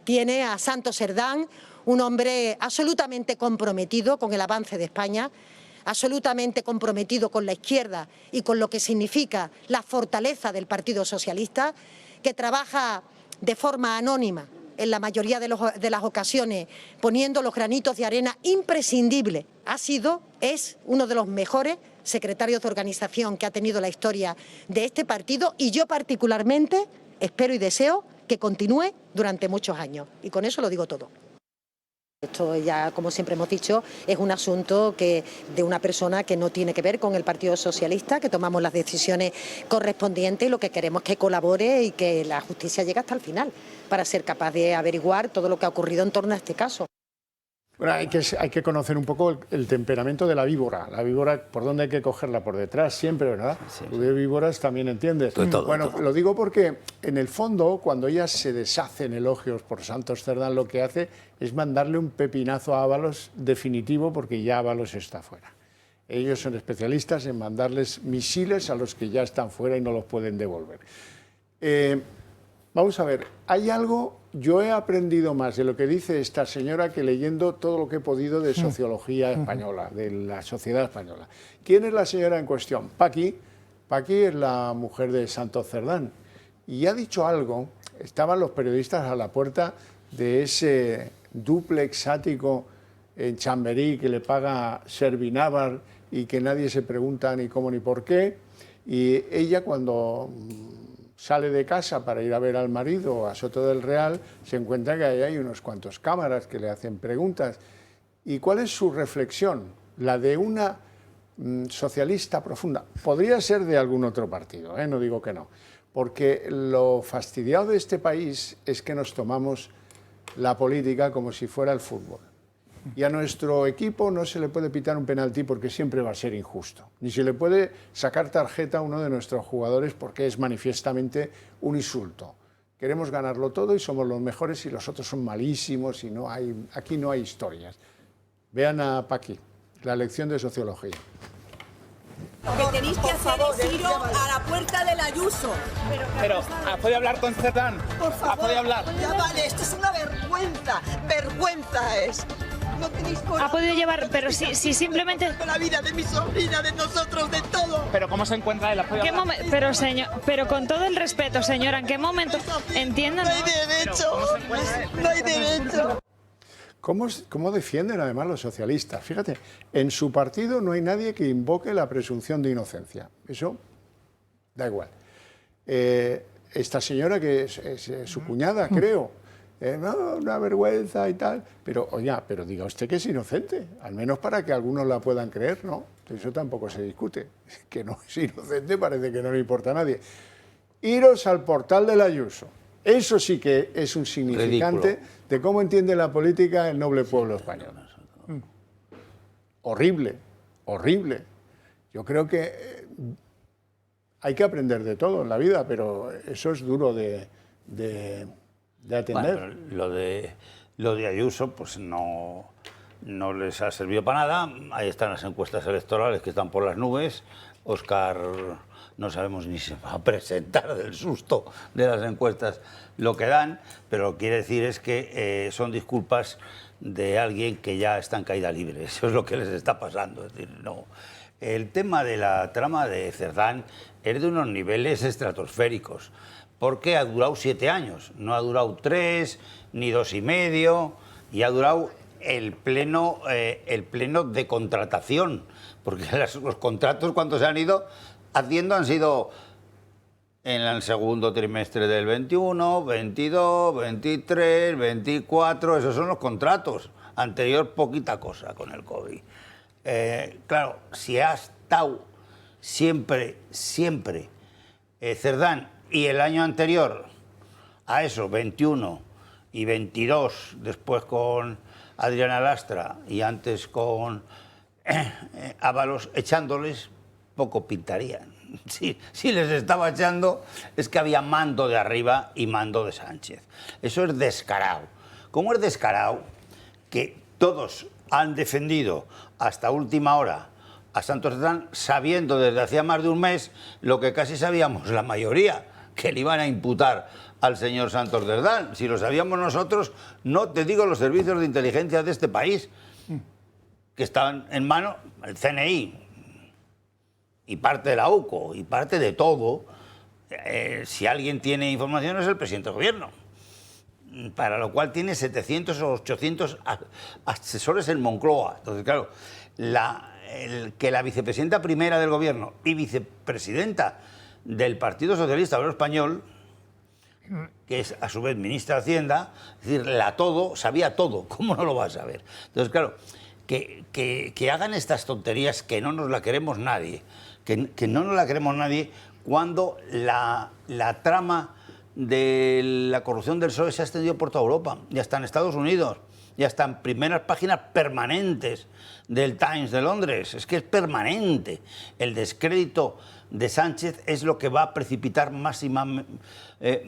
Tiene a Santos Cerdán, un hombre absolutamente comprometido con el avance de España, absolutamente comprometido con la izquierda y con lo que significa la fortaleza del Partido Socialista, que trabaja de forma anónima en la mayoría de las ocasiones, poniendo los granitos de arena imprescindibles. Es uno de los mejores secretarios de organización que ha tenido la historia de este partido, y yo particularmente espero y deseo que continúe durante muchos años. Y con eso lo digo todo. Esto ya, como siempre hemos dicho, es un asunto de una persona que no tiene que ver con el Partido Socialista, que tomamos las decisiones correspondientes y lo que queremos es que colabore y que la justicia llegue hasta el final para ser capaz de averiguar todo lo que ha ocurrido en torno a este caso. Bueno, hay que conocer un poco el temperamento de la víbora. La víbora, ¿por dónde hay que cogerla? Por detrás, siempre, ¿verdad? Sí. Tú de víboras también entiendes. Bueno, lo digo porque, en el fondo, cuando ella se deshace en elogios por Santos Cerdán, lo que hace es mandarle un pepinazo a Ábalos definitivo, porque ya Ábalos está fuera. Ellos son especialistas en mandarles misiles a los que ya están fuera y no los pueden devolver. Vamos a ver, hay algo... Yo he aprendido más de lo que dice esta señora que leyendo todo lo que he podido de sociología española, de la sociedad española. ¿Quién es la señora en cuestión? Paqui. Paqui es la mujer de Santos Cerdán. Y ha dicho algo, estaban los periodistas a la puerta de ese dúplex ático en Chamberí que le paga Servinávar y que nadie se pregunta ni cómo ni por qué. Y ella, cuando sale de casa para ir a ver al marido a Soto del Real, se encuentra que ahí hay unos cuantos cámaras que le hacen preguntas. ¿Y cuál es su reflexión? La de una socialista profunda. Podría ser de algún otro partido, no digo que no. Porque lo fastidiado de este país es que nos tomamos la política como si fuera el fútbol. Y a nuestro equipo no se le puede pitar un penalti porque siempre va a ser injusto. Ni se le puede sacar tarjeta a uno de nuestros jugadores porque es manifiestamente un insulto. Queremos ganarlo todo y somos los mejores y los otros son malísimos y aquí no hay historias. Vean a Paqui, la lección de sociología. Lo que tenéis que hacer es ir a la puerta del Ayuso. Pero, ¿ha podido hablar con Cerdán? Por favor, ¿ha podido hablar? Ya vale, esto es una vergüenza. Vergüenza es. No tenéis ha podido llevar, pero si simplemente... La vida de mi sobrina, de nosotros, de todo. Pero ¿cómo se encuentra él? Pero señor, pero con todo el respeto, señora, ¿en qué momento? Entiendan. No hay derecho. No hay derecho. ¿Cómo defienden además los socialistas? Fíjate, en su partido no hay nadie que invoque la presunción de inocencia. Eso da igual. Esta señora, que es su cuñada, creo, no, una vergüenza y tal, pero oiga, pero diga usted que es inocente, al menos para que algunos la puedan creer, ¿no? Eso tampoco se discute. Que no es inocente parece que no le importa a nadie. Iros al portal del Ayuso. Eso sí que es un significante ridículo de cómo entiende la política el noble pueblo español. Horrible, horrible. Yo creo que hay que aprender de todo en la vida, pero eso es duro de atender. Bueno, lo de Ayuso pues no les ha servido para nada. Ahí están las encuestas electorales que están por las nubes. Óscar no sabemos ni se va a presentar del susto de las encuestas lo que dan, pero lo que quiere decir es que son disculpas de alguien que ya está en caída libre. Eso es lo que les está pasando. Es decir, no. El tema de la trama de Cerdán es de unos niveles estratosféricos, porque ha durado 7 años, no ha durado 3 ni 2 y medio, y ha durado el pleno de contratación, porque los contratos cuando se han ido haciendo han sido en el segundo trimestre del 21, 22, 23, 24, esos son los contratos. Anterior poquita cosa con el COVID. Claro, si ha estado siempre Cerdán y el año anterior a eso, 21 y 22, después con Adriana Lastra y antes con Ábalos echándoles, poco pintarían. Si les estaba echando es que había mando de arriba y mando de Sánchez. Eso es descarado. ¿Cómo es descarado que todos han defendido hasta última hora a Santos Cerdán sabiendo desde hacía más de un mes lo que casi sabíamos la mayoría, que le iban a imputar al señor Santos Cerdán? Si lo sabíamos nosotros, no te digo los servicios de inteligencia de este país, que estaban en mano el CNI y parte de la UCO y parte de todo. Si alguien tiene información es el presidente del gobierno. para lo cual tiene 700 o 800 asesores en Moncloa. Entonces, claro, que la vicepresidenta primera del gobierno y vicepresidenta del Partido Socialista Obrero Español, que es a su vez ministra de Hacienda, es decir, sabía todo, ¿cómo no lo va a saber? Entonces, claro, que hagan estas tonterías que no nos la queremos nadie, que no nos la queremos nadie cuando la trama de la corrupción del PSOE se ha extendido por toda Europa, ya está en Estados Unidos, ya está en primeras páginas permanentes del Times de Londres, es que es permanente. El descrédito de Sánchez es lo que va a precipitar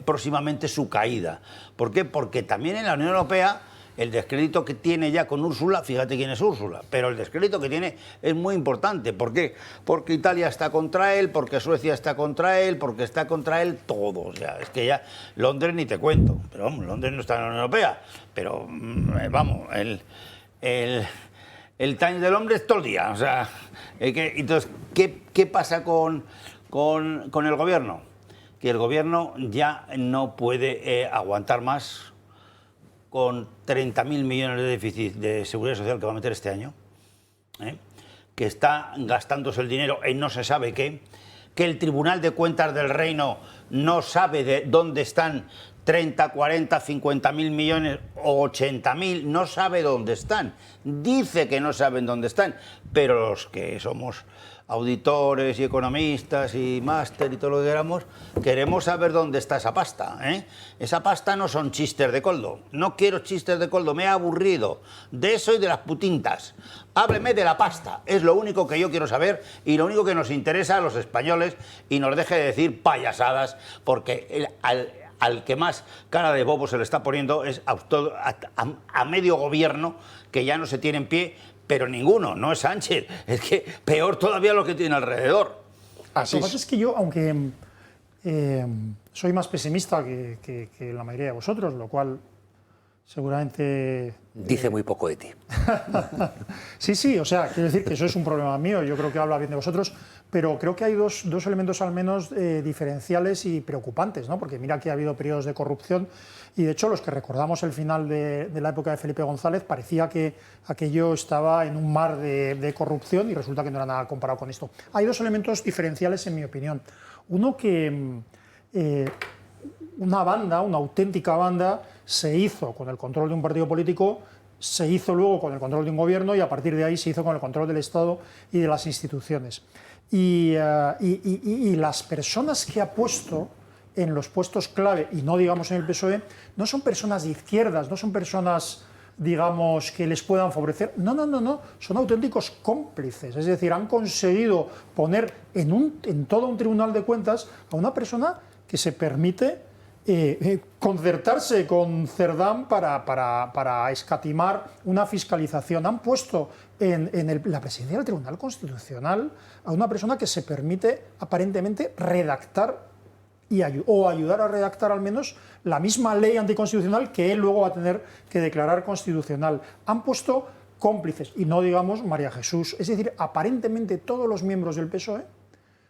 próximamente su caída. ¿Por qué? Porque también en la Unión Europea el descrédito que tiene ya con Úrsula, fíjate quién es Úrsula, pero el descrédito que tiene es muy importante. ¿Por qué? Porque Italia está contra él, porque Suecia está contra él, porque está contra él todo. O sea, es que ya Londres ni te cuento, pero vamos, Londres no está en la Unión Europea, pero vamos, el Times de Londres todo el día. O sea, entonces, ¿qué pasa con el gobierno? Que el gobierno ya no puede aguantar más con 30.000 millones de déficit de seguridad social que va a meter este año, que está gastándose el dinero en no se sabe qué, que el Tribunal de Cuentas del Reino no sabe de dónde están 30, 40, 50.000 millones o 80.000, no sabe dónde están. Dice que no saben dónde están, pero los que somos auditores y economistas y máster y todo lo que queremos saber dónde está esa pasta. Esa pasta no son chistes de Coldo. No quiero chistes de Coldo, me he aburrido de eso y de las putintas. Hábleme de la pasta, es lo único que yo quiero saber y lo único que nos interesa a los españoles, y nos deje de decir payasadas, porque al que más cara de bobo se le está poniendo es a medio gobierno que ya no se tiene en pie, pero ninguno, no es Sánchez, es que peor todavía lo que tiene alrededor. Lo que pasa es que yo, aunque soy más pesimista que la mayoría de vosotros, lo cual seguramente... Dice muy poco de ti. Sí, o sea, quiero decir que eso es un problema mío, yo creo que habla bien de vosotros, pero creo que hay dos elementos al menos diferenciales y preocupantes, ¿no? Porque mira que ha habido periodos de corrupción y de hecho los que recordamos el final de la época de Felipe González parecía que aquello estaba en un mar de corrupción y resulta que no era nada comparado con esto. Hay dos elementos diferenciales en mi opinión. Uno que una auténtica banda, se hizo con el control de un partido político, se hizo luego con el control de un gobierno y a partir de ahí se hizo con el control del Estado y de las instituciones. Y las personas que ha puesto en los puestos clave, y no digamos en el PSOE, no son personas de izquierdas, no son personas, digamos, que les puedan favorecer. No, son auténticos cómplices. Es decir, han conseguido poner en todo un tribunal de cuentas a una persona que se permite concertarse con Cerdán para escatimar una fiscalización. Han puesto en la presidencia del Tribunal Constitucional a una persona que se permite aparentemente redactar o ayudar a redactar al menos la misma ley anticonstitucional que él luego va a tener que declarar constitucional. Han puesto cómplices, y no digamos María Jesús. Es decir, aparentemente todos los miembros del PSOE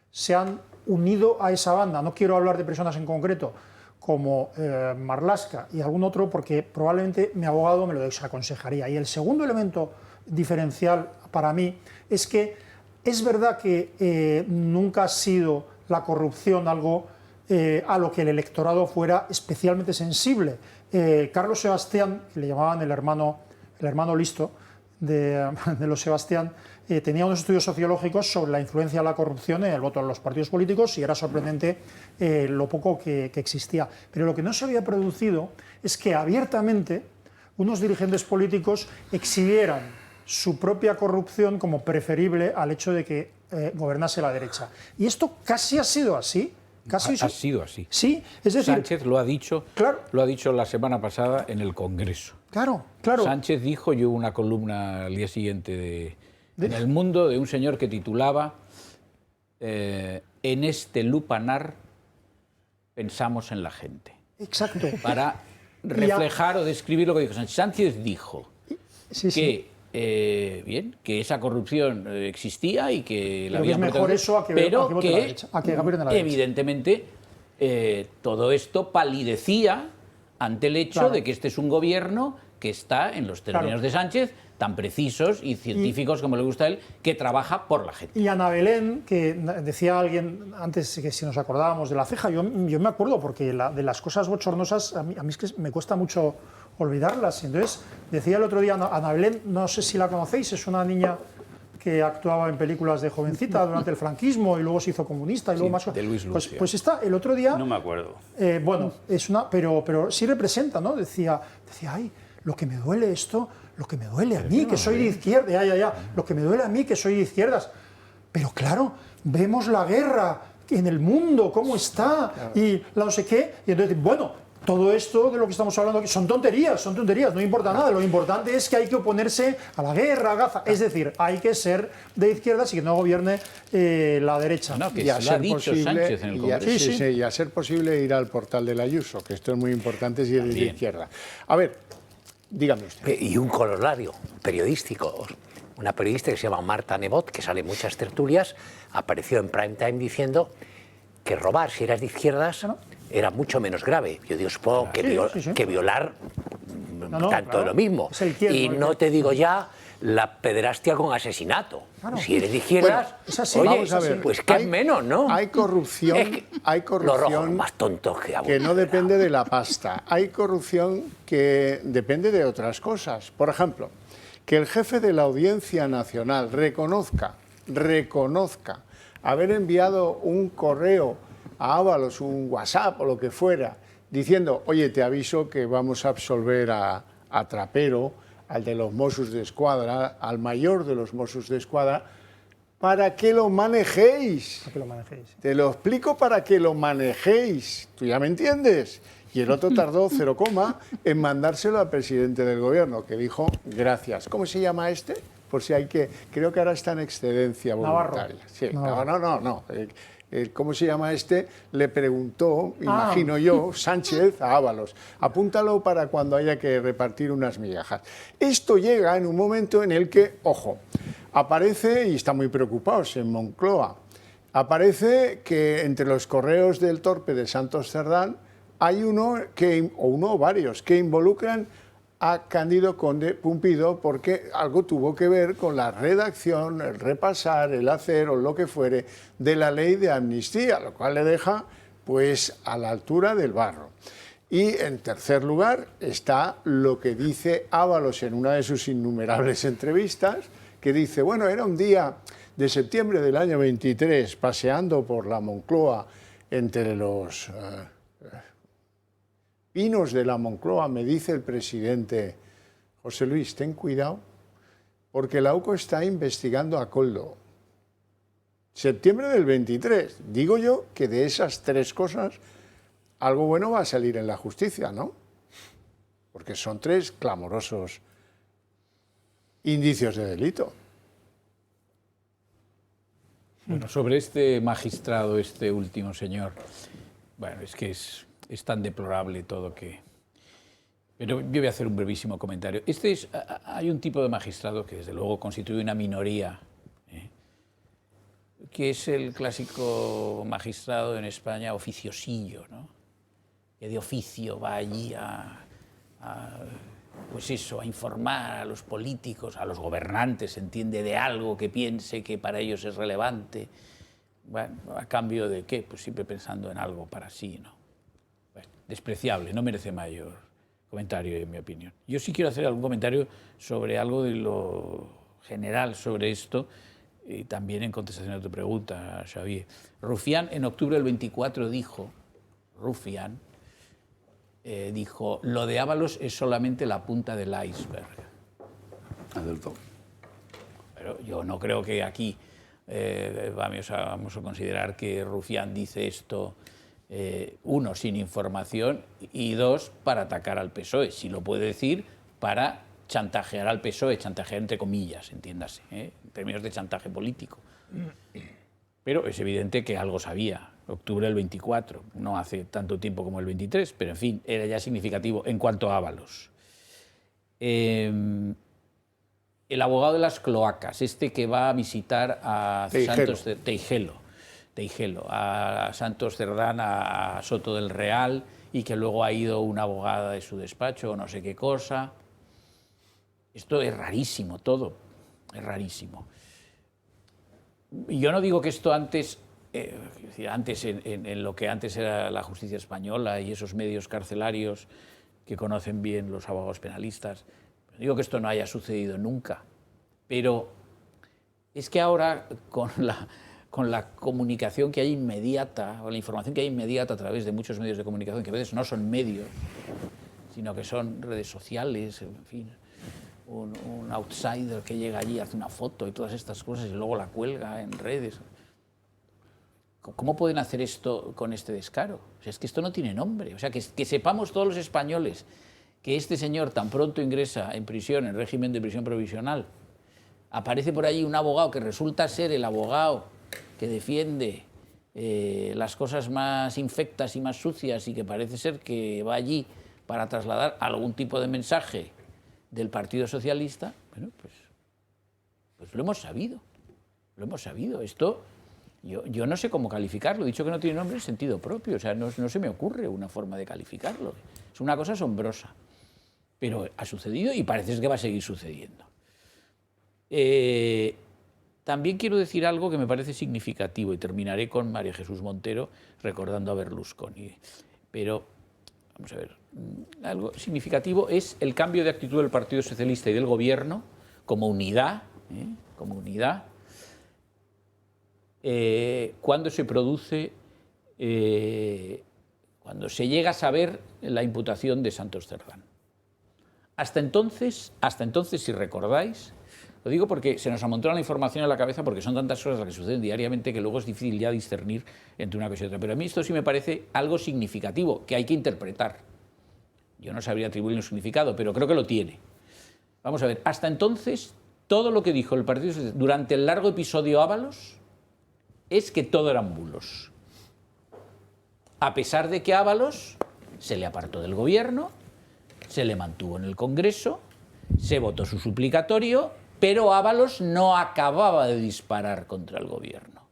se han unido a esa banda. No quiero hablar de personas en concreto, como Marlaska y algún otro, porque probablemente mi abogado me lo desaconsejaría. Y el segundo elemento diferencial para mí es que es verdad que nunca ha sido la corrupción algo a lo que el electorado fuera especialmente sensible. Carlos Sebastián, que le llamaban el hermano listo de los Sebastián, tenía unos estudios sociológicos sobre la influencia de la corrupción en el voto de los partidos políticos y era sorprendente lo poco que existía. Pero lo que no se había producido es que abiertamente unos dirigentes políticos exhibieran su propia corrupción como preferible al hecho de que gobernase la derecha. Y esto casi ha sido así. Ha sido así. Sí, es decir, Sánchez lo ha dicho, claro, lo ha dicho la semana pasada en el Congreso. Claro. Sánchez dijo, yo una columna al día siguiente en El Mundo de un señor que titulaba en este lupanar pensamos en la gente. Exacto. Para reflejar o describir lo que dijo Sánchez. Sánchez dijo que esa corrupción existía y que la había mejor eso a que evidentemente todo esto palidecía ante el hecho de que este es un gobierno que está en los términos de Sánchez, tan precisos y científicos como le gusta a él, que trabaja por la gente. Y Ana Belén, que decía alguien antes que si nos acordábamos de la ceja, yo me acuerdo porque de las cosas bochornosas a mí es que me cuesta mucho olvidarlas. Entonces, decía el otro día Ana Belén, no sé si la conocéis, es una niña que actuaba en películas de jovencita durante el franquismo y luego se hizo comunista y luego más... de Luis Lucio. Pues está, el otro día... No me acuerdo. Bueno, es una... Pero sí representa, ¿no? Decía, ay, lo que me duele esto, lo que me duele a mí, que soy de izquierda, lo que me duele a mí, que soy de izquierdas. Pero claro, vemos la guerra en el mundo, cómo está, y la no sé qué, y entonces, bueno... Todo esto de lo que estamos hablando aquí son tonterías, no importa nada. Lo importante es que hay que oponerse a la guerra, a Gaza. Es decir, hay que ser de izquierdas y que no gobierne la derecha. No, que y a se lo ha ser dicho posible, Sánchez en el Congreso. y a ser posible ir al portal del Ayuso, que esto es muy importante si eres de izquierda. A ver, dígame usted. Y un corolario periodístico. Una periodista que se llama Marta Nebot, que sale en muchas tertulias, apareció en prime time diciendo que robar, si eras de izquierdas, era mucho menos grave. Yo digo, supongo que violar tanto de lo mismo. Y no te digo ya la pederastia con asesinato. Si eres de izquierdas, vamos a ver, pues qué es menos, ¿no? Hay corrupción, Los rojos más tontos que no depende de la pasta. Hay corrupción que depende de otras cosas. Por ejemplo, que el jefe de la Audiencia Nacional reconozca haber enviado un correo a Ábalos, un WhatsApp o lo que fuera, diciendo, oye, te aviso que vamos a absolver a Trapero, al de los Mossos de Escuadra, al mayor de los Mossos de Escuadra, para que lo manejéis. Para que lo manejéis. Te lo explico para que lo manejéis. ¿Tú ya me entiendes? Y el otro tardó 0, en mandárselo al presidente del gobierno, que dijo, gracias. ¿Cómo se llama este? Por si hay que... Creo que ahora está en excedencia voluntaria. Navarro. Sí, Navarro. no. ¿Cómo se llama este? Le preguntó, imagino yo, Sánchez a Ábalos. Apúntalo para cuando haya que repartir unas migajas. Esto llega en un momento en el que, ojo, aparece, y está muy preocupados en Moncloa, aparece que entre los correos del torpe de Santos Cerdán hay uno o varios que involucran a Cándido Conde Pumpido porque algo tuvo que ver con la redacción, el repasar, el hacer o lo que fuere de la ley de amnistía, lo cual le deja pues a la altura del barro. Y en tercer lugar está lo que dice Ábalos en una de sus innumerables entrevistas, que dice, bueno, era un día de septiembre del año 23, paseando por la Moncloa entre los... pinos de la Moncloa, me dice el presidente, José Luis, ten cuidado, porque la UCO está investigando a Koldo. Septiembre del 23. Digo yo que de esas 3 cosas, algo bueno va a salir en la justicia, ¿no? Porque son 3 clamorosos indicios de delito. Bueno, sobre este magistrado, este último señor, bueno, es que es tan deplorable todo que... Pero yo voy a hacer un brevísimo comentario. Hay un tipo de magistrado que desde luego constituye una minoría, que es el clásico magistrado en España oficiosillo, ¿no? Que de oficio va allí pues eso, a informar a los políticos, a los gobernantes, entiende, de algo que piense que para ellos es relevante. Bueno, ¿a cambio de qué? Pues siempre pensando en algo para sí, ¿no? Despreciable, no merece mayor comentario, en mi opinión. Yo sí quiero hacer algún comentario sobre algo de lo general sobre esto, y también en contestación a tu pregunta, Xavier. Rufián, en octubre del 24, dijo, lo de Ábalos es solamente la punta del iceberg. Pero yo no creo que aquí vamos a considerar que Rufián dice esto... 1, sin información, y 2, para atacar al PSOE. Si lo puede decir, para chantajear al PSOE, chantajear entre comillas, entiéndase, en términos de chantaje político. Pero es evidente que algo sabía. Octubre del 24, no hace tanto tiempo como el 23, pero en fin, era ya significativo en cuanto a Ábalos. El abogado de las cloacas, que va a visitar a Santos Teijelo. Teijelo, a Santos Cerdán, a Soto del Real, y que luego ha ido una abogada de su despacho o no sé qué cosa. Esto es rarísimo todo, es rarísimo. Y yo no digo que esto antes, en lo que antes era la justicia española y esos medios carcelarios que conocen bien los abogados penalistas, no digo que esto no haya sucedido nunca, pero es que ahora con la comunicación que hay inmediata, o la información que hay inmediata a través de muchos medios de comunicación, que a veces no son medios, sino que son redes sociales, en fin, un outsider que llega allí, hace una foto y todas estas cosas y luego la cuelga en redes. ¿Cómo pueden hacer esto con este descaro? O sea, es que esto no tiene nombre. O sea, que sepamos todos los españoles que este señor tan pronto ingresa en prisión, en régimen de prisión provisional, aparece por allí un abogado que resulta ser el abogado que defiende las cosas más infectas y más sucias y que parece ser que va allí para trasladar algún tipo de mensaje del Partido Socialista. Bueno, pues lo hemos sabido. Lo hemos sabido. Esto yo no sé cómo calificarlo. He dicho que no tiene nombre en sentido propio. O sea, no se me ocurre una forma de calificarlo. Es una cosa asombrosa. Pero ha sucedido y parece que va a seguir sucediendo. También quiero decir algo que me parece significativo y terminaré con María Jesús Montero recordando a Berlusconi. Pero, vamos a ver, algo significativo es el cambio de actitud del Partido Socialista y del Gobierno como unidad, cuando se produce, cuando se llega a saber la imputación de Santos Cerdán. Hasta entonces, si recordáis, lo digo porque se nos amontona la información en la cabeza porque son tantas cosas las que suceden diariamente que luego es difícil ya discernir entre una cosa y otra. Pero a mí esto sí me parece algo significativo, que hay que interpretar. Yo no sabría atribuirle un significado, pero creo que lo tiene. Vamos a ver, hasta entonces, todo lo que dijo el Partido Socialista durante el largo episodio Ábalos es que todo eran bulos. A pesar de que Ábalos se le apartó del gobierno, se le mantuvo en el Congreso, se votó su suplicatorio, pero Ábalos no acababa de disparar contra el gobierno.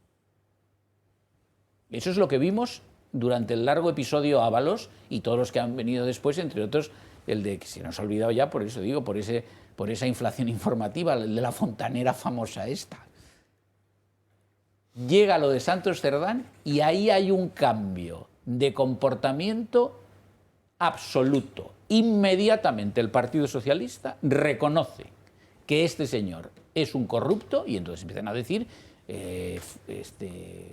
Eso es lo que vimos durante el largo episodio Ábalos y todos los que han venido después, entre otros el de, que se nos ha olvidado ya, por eso digo, por esa inflación informativa, el de la fontanera famosa esta. Llega lo de Santos Cerdán y ahí hay un cambio de comportamiento absoluto. Inmediatamente el Partido Socialista reconoce que este señor es un corrupto y entonces empiezan a decir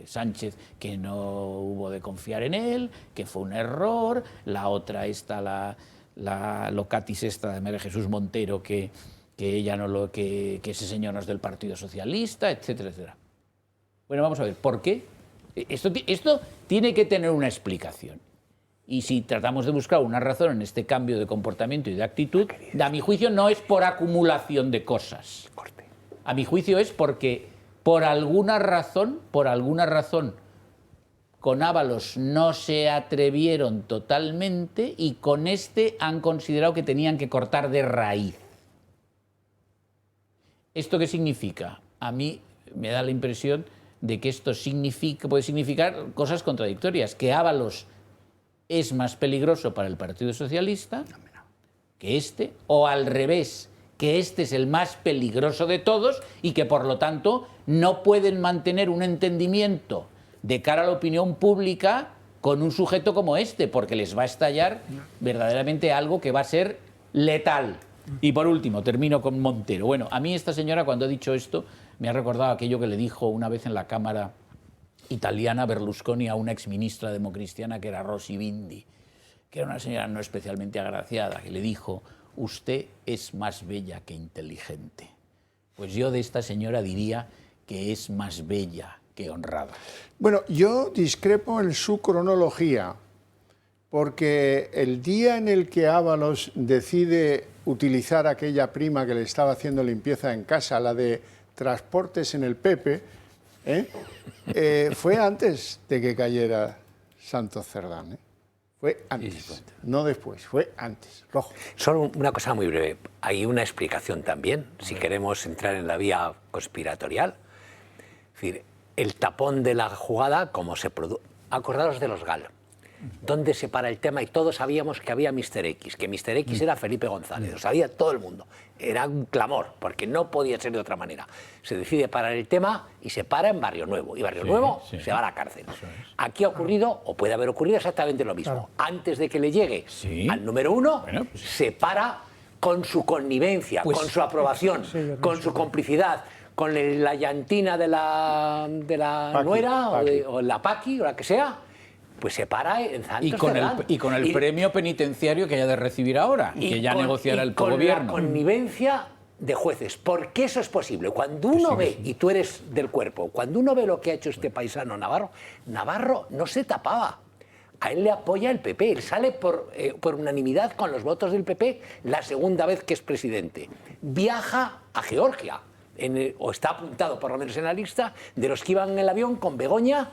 Sánchez que no hubo de confiar en él, que fue un error, la otra esta, la locatis esta de María Jesús Montero, que ella no que ese señor no es del Partido Socialista, etcétera, etcétera. Bueno, vamos a ver, ¿por qué? Esto tiene que tener una explicación. Y si tratamos de buscar una razón en este cambio de comportamiento y de actitud, a mi juicio no es por acumulación de cosas. A mi juicio es porque por alguna razón, con Ábalos no se atrevieron totalmente y con este han considerado que tenían que cortar de raíz. ¿Esto qué significa? A mí me da la impresión de que esto puede significar cosas contradictorias, que Ábalos es más peligroso para el Partido Socialista que este, o al revés, que este es el más peligroso de todos y que por lo tanto no pueden mantener un entendimiento de cara a la opinión pública con un sujeto como este, porque les va a estallar verdaderamente algo que va a ser letal. Y por último, termino con Montero. Bueno, a mí esta señora cuando ha dicho esto me ha recordado aquello que le dijo una vez en la Cámara italiana Berlusconi a una exministra democristiana que era Rosy Bindi, que era una señora no especialmente agraciada, que le dijo: usted es más bella que inteligente. Pues yo de esta señora diría que es más bella que honrada. Bueno, yo discrepo en su cronología, porque el día en el que Ábalos decide utilizar aquella prima que le estaba haciendo limpieza en casa, la de transportes en el Pepe, fue antes de que cayera Santos Cerdán. Fue antes, no después, fue antes. Rojo. Solo una cosa muy breve. Hay una explicación también, si queremos entrar en la vía conspiratorial. Es decir, el tapón de la jugada, como se produce. Acordaros de los GAL, donde se para el tema y todos sabíamos que había Mr. X, que Mr. X era Felipe González, lo sabía todo el mundo. Era un clamor, porque no podía ser de otra manera. Se decide parar el tema y se para en Barrio Nuevo. Y Barrio Nuevo se va a la cárcel. Aquí ha ocurrido, o puede haber ocurrido exactamente lo mismo. Antes de que le llegue al número 1, se para con su connivencia, con su aprobación, con su complicidad, con la llantina de la Paqui, nuera o la Paqui o la que sea, pues se para en Santos Cerdán. Y con el premio penitenciario que haya de recibir ahora, que ya negociará el gobierno. Con la connivencia de jueces, porque eso es posible. Cuando uno ve, y tú eres del cuerpo, cuando uno ve lo que ha hecho este paisano Navarro, Navarro no se tapaba. A él le apoya el PP, él sale por unanimidad con los votos del PP la segunda vez que es presidente. Viaja a Georgia, o está apuntado por lo menos en la lista de los que iban en el avión con Begoña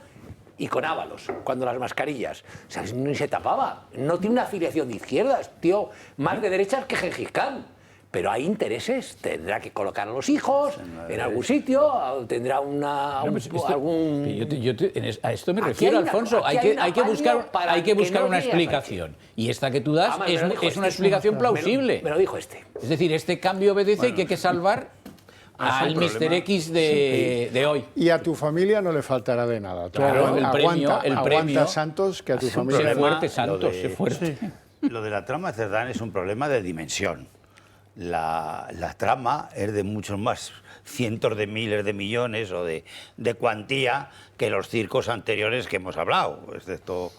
y con Ábalos, cuando las mascarillas. O sea, ni se tapaba. No tiene una afiliación de izquierdas, tío, más de derechas que Gengis Khan. Pero hay intereses, tendrá que colocar a los hijos en algún sitio, tendrá a esto me refiero, Alfonso. Hay que buscar una explicación. Y esta que tú das es una explicación plausible. Me lo dijo este. Es decir, este cambio obedece que hay que salvar al Mr. X de hoy. Y a tu familia no le faltará de nada. Claro, el premio, aguanta Santos, que a tu familia... Sé fuerte, Santos, sé fuerte. Lo de la trama de Cerdán es un problema de dimensión. La trama es de muchos más cientos de miles de millones o de cuantía que los circos anteriores que hemos hablado. Excepto,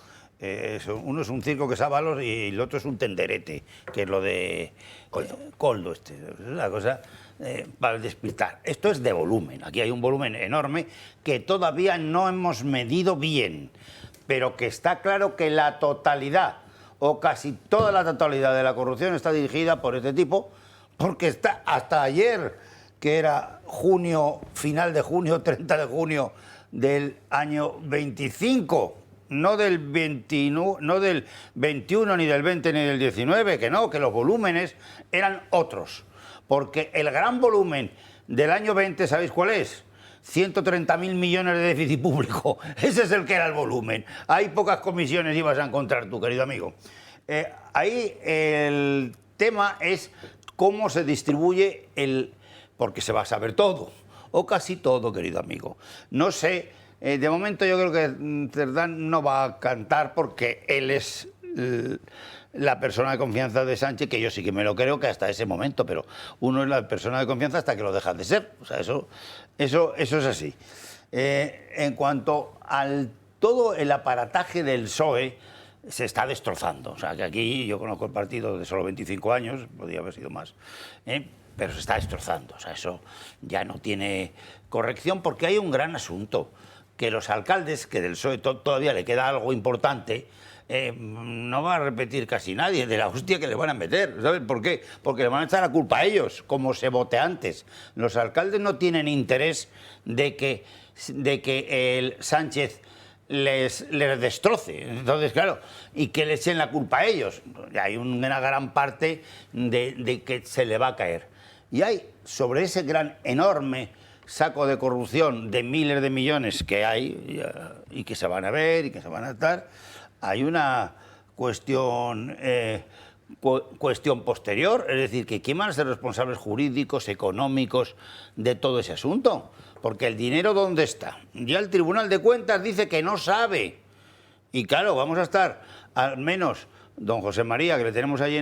uno es un circo que es Ábalos y el otro es un tenderete, que es lo de Coldo. Es una cosa para despistar. Esto es de volumen. Aquí hay un volumen enorme que todavía no hemos medido bien, pero que está claro que la totalidad o casi toda la totalidad de la corrupción está dirigida por este tipo, porque está hasta ayer, que era junio, final de junio, 30 de junio del año 25, no del 21 ni del 20 ni del 19, que no, que los volúmenes eran otros. Porque el gran volumen del año 20, ¿sabéis cuál es? 130.000 millones de déficit público. Ese es el que era el volumen. Hay pocas comisiones ibas a encontrar tú, querido amigo. Ahí el tema es cómo se distribuye porque se va a saber todo, o casi todo, querido amigo. No sé, de momento yo creo que Cerdán no va a cantar porque él es la persona de confianza de Sánchez, que yo sí que me lo creo que hasta ese momento, pero uno es la persona de confianza hasta que lo deja de ser. O sea, eso es así. En cuanto al todo el aparataje del PSOE, se está destrozando. O sea, que aquí yo conozco el partido de solo 25 años, podría haber sido más, pero se está destrozando. O sea, eso ya no tiene corrección porque hay un gran asunto, que los alcaldes, que del PSOE todavía le queda algo importante, no va a repetir casi nadie de la hostia que le van a meter. ¿Sabes por qué? Porque le van a echar la culpa a ellos, como se vote antes. Los alcaldes no tienen interés de que el Sánchez les destroce. Entonces, claro, y que le echen la culpa a ellos. Hay una gran parte de que se le va a caer. Y hay, sobre ese gran, enorme saco de corrupción de miles de millones que hay y que se van a ver y que se van a estar, hay una cuestión posterior, es decir, que ¿quién van a ser responsables jurídicos, económicos de todo ese asunto? Porque el dinero, ¿dónde está? Ya el Tribunal de Cuentas dice que no sabe. Y claro, vamos a estar, al menos don José María, que le tenemos ahí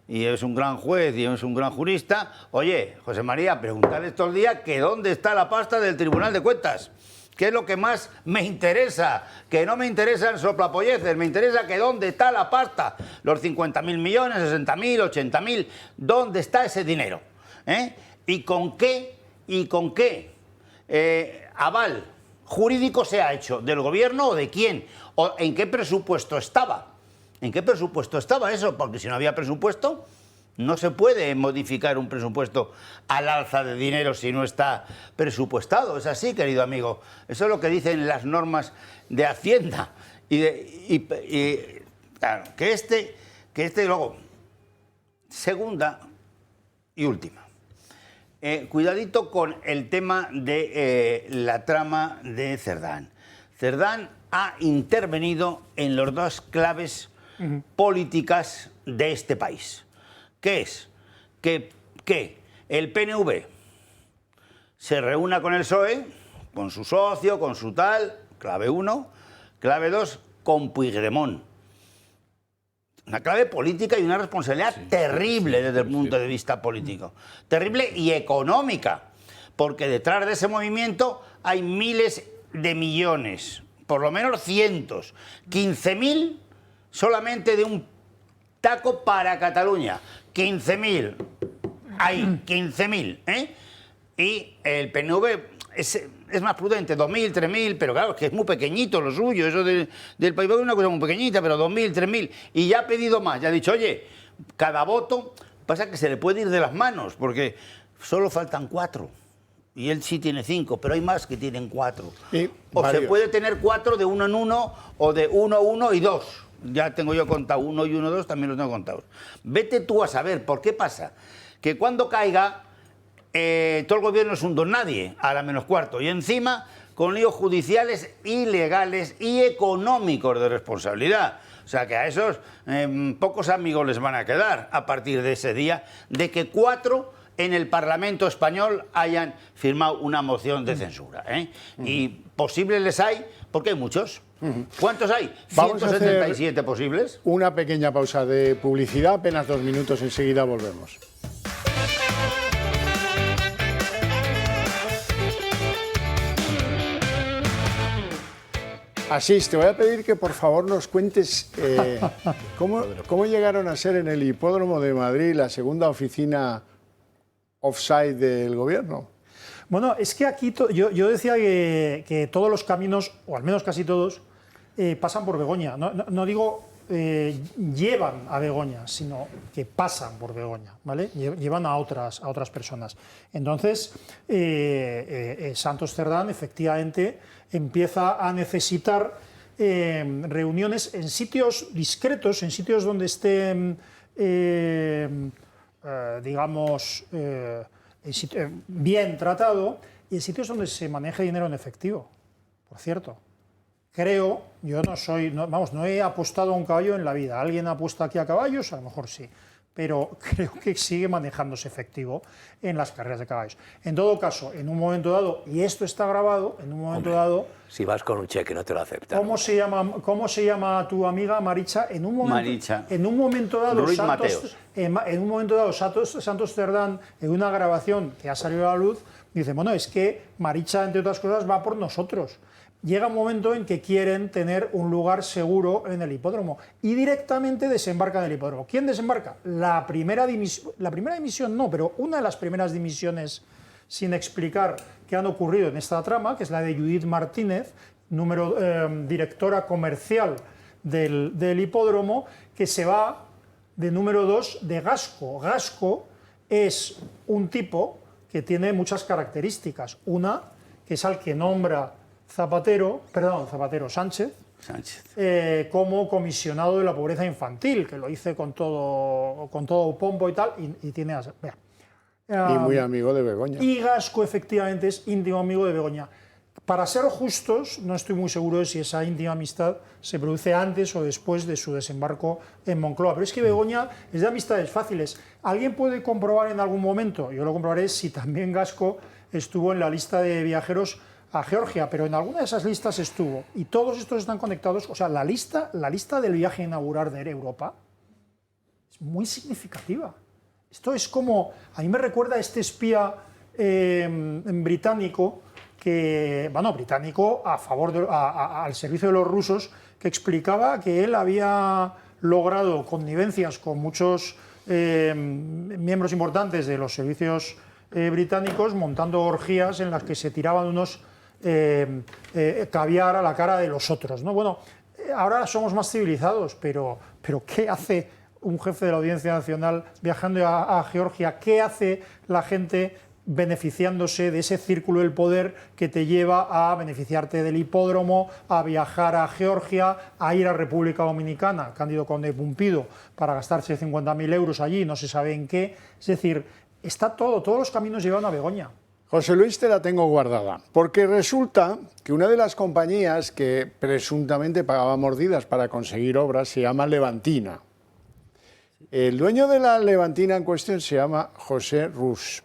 y es un gran juez y es un gran jurista. Oye, José María, preguntarle estos días que dónde está la pasta del Tribunal de Cuentas. ¿Qué es lo que más me interesa? Que no me interesan soplapolleces, me interesa que dónde está la pasta. Los 50.000 millones, 60.000, 80.000, ¿dónde está ese dinero? ¿Y con qué aval jurídico se ha hecho? ¿Del gobierno o de quién? ¿O en qué presupuesto estaba? ¿En qué presupuesto estaba eso? Porque si no había presupuesto, no se puede modificar un presupuesto al alza de dinero si no está presupuestado. Es así, querido amigo. Eso es lo que dicen las normas de Hacienda. Claro, que este luego, segunda y última. cuidadito con el tema de la trama de Cerdán. Cerdán ha intervenido en las dos claves políticas de este país. ¿Qué es? Que el PNV se reúna con el PSOE, con su socio, con su tal, clave 1. Clave 2, con Puigdemont. Una clave política y una responsabilidad terrible desde el punto de vista político. Terrible y económica, porque detrás de ese movimiento hay miles de millones, por lo menos cientos. 15.000 solamente de un taco para Cataluña. 15.000. Hay 15.000, ¿eh? Y el PNV es más prudente, 2.000, 3.000, pero claro, es que es muy pequeñito lo suyo, eso del País Vasco es una cosa muy pequeñita, pero 2.000, 3.000, y ya ha pedido más, ya ha dicho, oye, cada voto pasa que se le puede ir de las manos, porque solo faltan 4, y él sí tiene 5, pero hay más que tienen 4. O se puede tener 4 de 1 en 1, o de 1, 1 y 2. Ya tengo yo contado 1 y 1, 2, también los tengo contados. Vete tú a saber, ¿por qué pasa? Que cuando caiga, todo el gobierno es un don nadie, a la menos cuarto, y encima con líos judiciales, ilegales y económicos de responsabilidad. O sea que a esos pocos amigos les van a quedar a partir de ese día de que 4 en el Parlamento español hayan firmado una moción de censura. Y posibles les hay, porque hay muchos. ¿Cuántos hay? Vamos 177 a hacer posibles. Una pequeña pausa de publicidad, apenas 2 minutos, enseguida volvemos. Asís, te voy a pedir que por favor nos cuentes cómo llegaron a ser en el Hipódromo de Madrid la segunda oficina offside del gobierno. Bueno, es que aquí yo decía que todos los caminos, o al menos casi todos, pasan por Begoña. No digo llevan a Begoña, sino que pasan por Begoña, ¿vale? Llevan a otras personas. Entonces, Santos Cerdán efectivamente empieza a necesitar reuniones en sitios discretos, en sitios donde estén, digamos, bien tratado, y en sitios donde se maneja dinero en efectivo, por cierto. Creo, yo no he apostado a un caballo en la vida. ¿Alguien apuesta aquí a caballos? A lo mejor sí. Pero creo que sigue manejándose efectivo en las carreras de caballos. En todo caso, en un momento dado, y esto está grabado, en un momento dado... Si vas con un cheque no te lo aceptan. ¿Cómo se llama tu amiga Maricha? En un momento dado, Ruiz Mateos. En un momento dado, Santos Cerdán, en una grabación que ha salido a la luz, dice, bueno, es que Maricha, entre otras cosas, va por nosotros. Llega un momento en que quieren tener un lugar seguro en el hipódromo y directamente desembarcan en el hipódromo. ¿Quién desembarca? La primera dimisión no, pero una de las primeras dimisiones sin explicar que han ocurrido en esta trama, que es la de Judith Martínez, directora comercial del hipódromo, que se va de número 2 de Gasco. Gasco es un tipo que tiene muchas características. Una, que es al que nombra Sánchez, como comisionado de la pobreza infantil, que lo hice con todo pompo y tal, y tiene... Y muy amigo de Begoña. Y Gasco efectivamente es íntimo amigo de Begoña. Para ser justos, no estoy muy seguro de si esa íntima amistad se produce antes o después de su desembarco en Moncloa, pero es que Begoña es de amistades fáciles. ¿Alguien puede comprobar en algún momento? Yo lo comprobaré si también Gasco estuvo en la lista de viajeros a Georgia, pero en alguna de esas listas estuvo, y todos estos están conectados. O sea, la lista del viaje inaugural de Air Europa es muy significativa. Esto es como, a mí me recuerda a este espía británico, británico a favor al servicio de los rusos, que explicaba que él había logrado connivencias con muchos miembros importantes de los servicios británicos, montando orgías en las que se tiraban unos caviar a la cara de los otros, ¿no? Bueno, ahora somos más civilizados, pero ¿qué hace un jefe de la Audiencia Nacional viajando a Georgia? ¿Qué hace la gente beneficiándose de ese círculo del poder que te lleva a beneficiarte del hipódromo, a viajar a Georgia, a ir a República Dominicana, Cándido Conde Pumpido, para gastarse 50.000 euros allí, no se sabe en qué? Es decir, todos los caminos llevan a Begoña. José Luis, te la tengo guardada, porque resulta que una de las compañías que presuntamente pagaba mordidas para conseguir obras se llama Levantina. El dueño de la Levantina en cuestión se llama José Rus.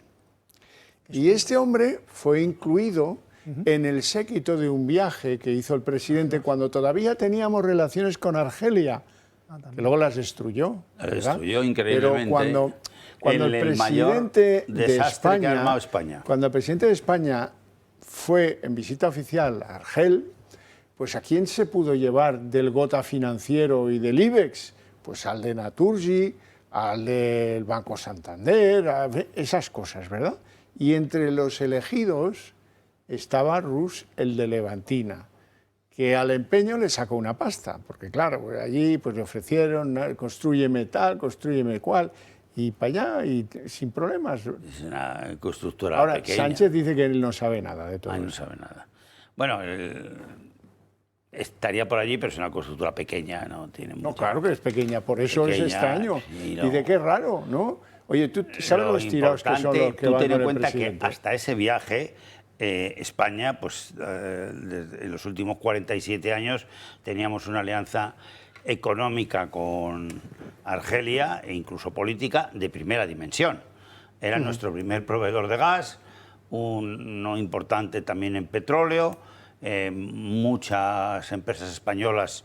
Y este hombre fue incluido en el séquito de un viaje que hizo el presidente cuando todavía teníamos relaciones con Argelia, que luego las destruyó. Las destruyó increíblemente. Pero cuando el presidente de España, cuando el presidente de España fue en visita oficial a Argel, pues ¿a quién se pudo llevar del Gota Financiero y del IBEX? Pues al de Naturgy, al del Banco Santander, esas cosas, ¿verdad? Y entre los elegidos estaba Rus, el de Levantina, que al empeño le sacó una pasta, porque claro, pues allí pues le ofrecieron, constrúyeme tal, constrúyeme cual, y para allá, y sin problemas. Es una constructora Ahora, pequeña. Sánchez dice que él no sabe nada de todo eso. No sabe nada. Bueno, estaría por allí, pero es una constructora pequeña, no tiene mucho. No, claro que es pequeña, por eso Pequeña, es extraño. y no. Dice que es raro, ¿no? Oye, ¿tú sabes Lo los tirados que son los que tú van ten con en el cuenta presidente? que hasta ese viaje España, pues desde en los últimos 47 años teníamos una alianza económica con Argelia e incluso política de primera dimensión. Era nuestro primer proveedor de gas, uno importante también en petróleo, muchas empresas españolas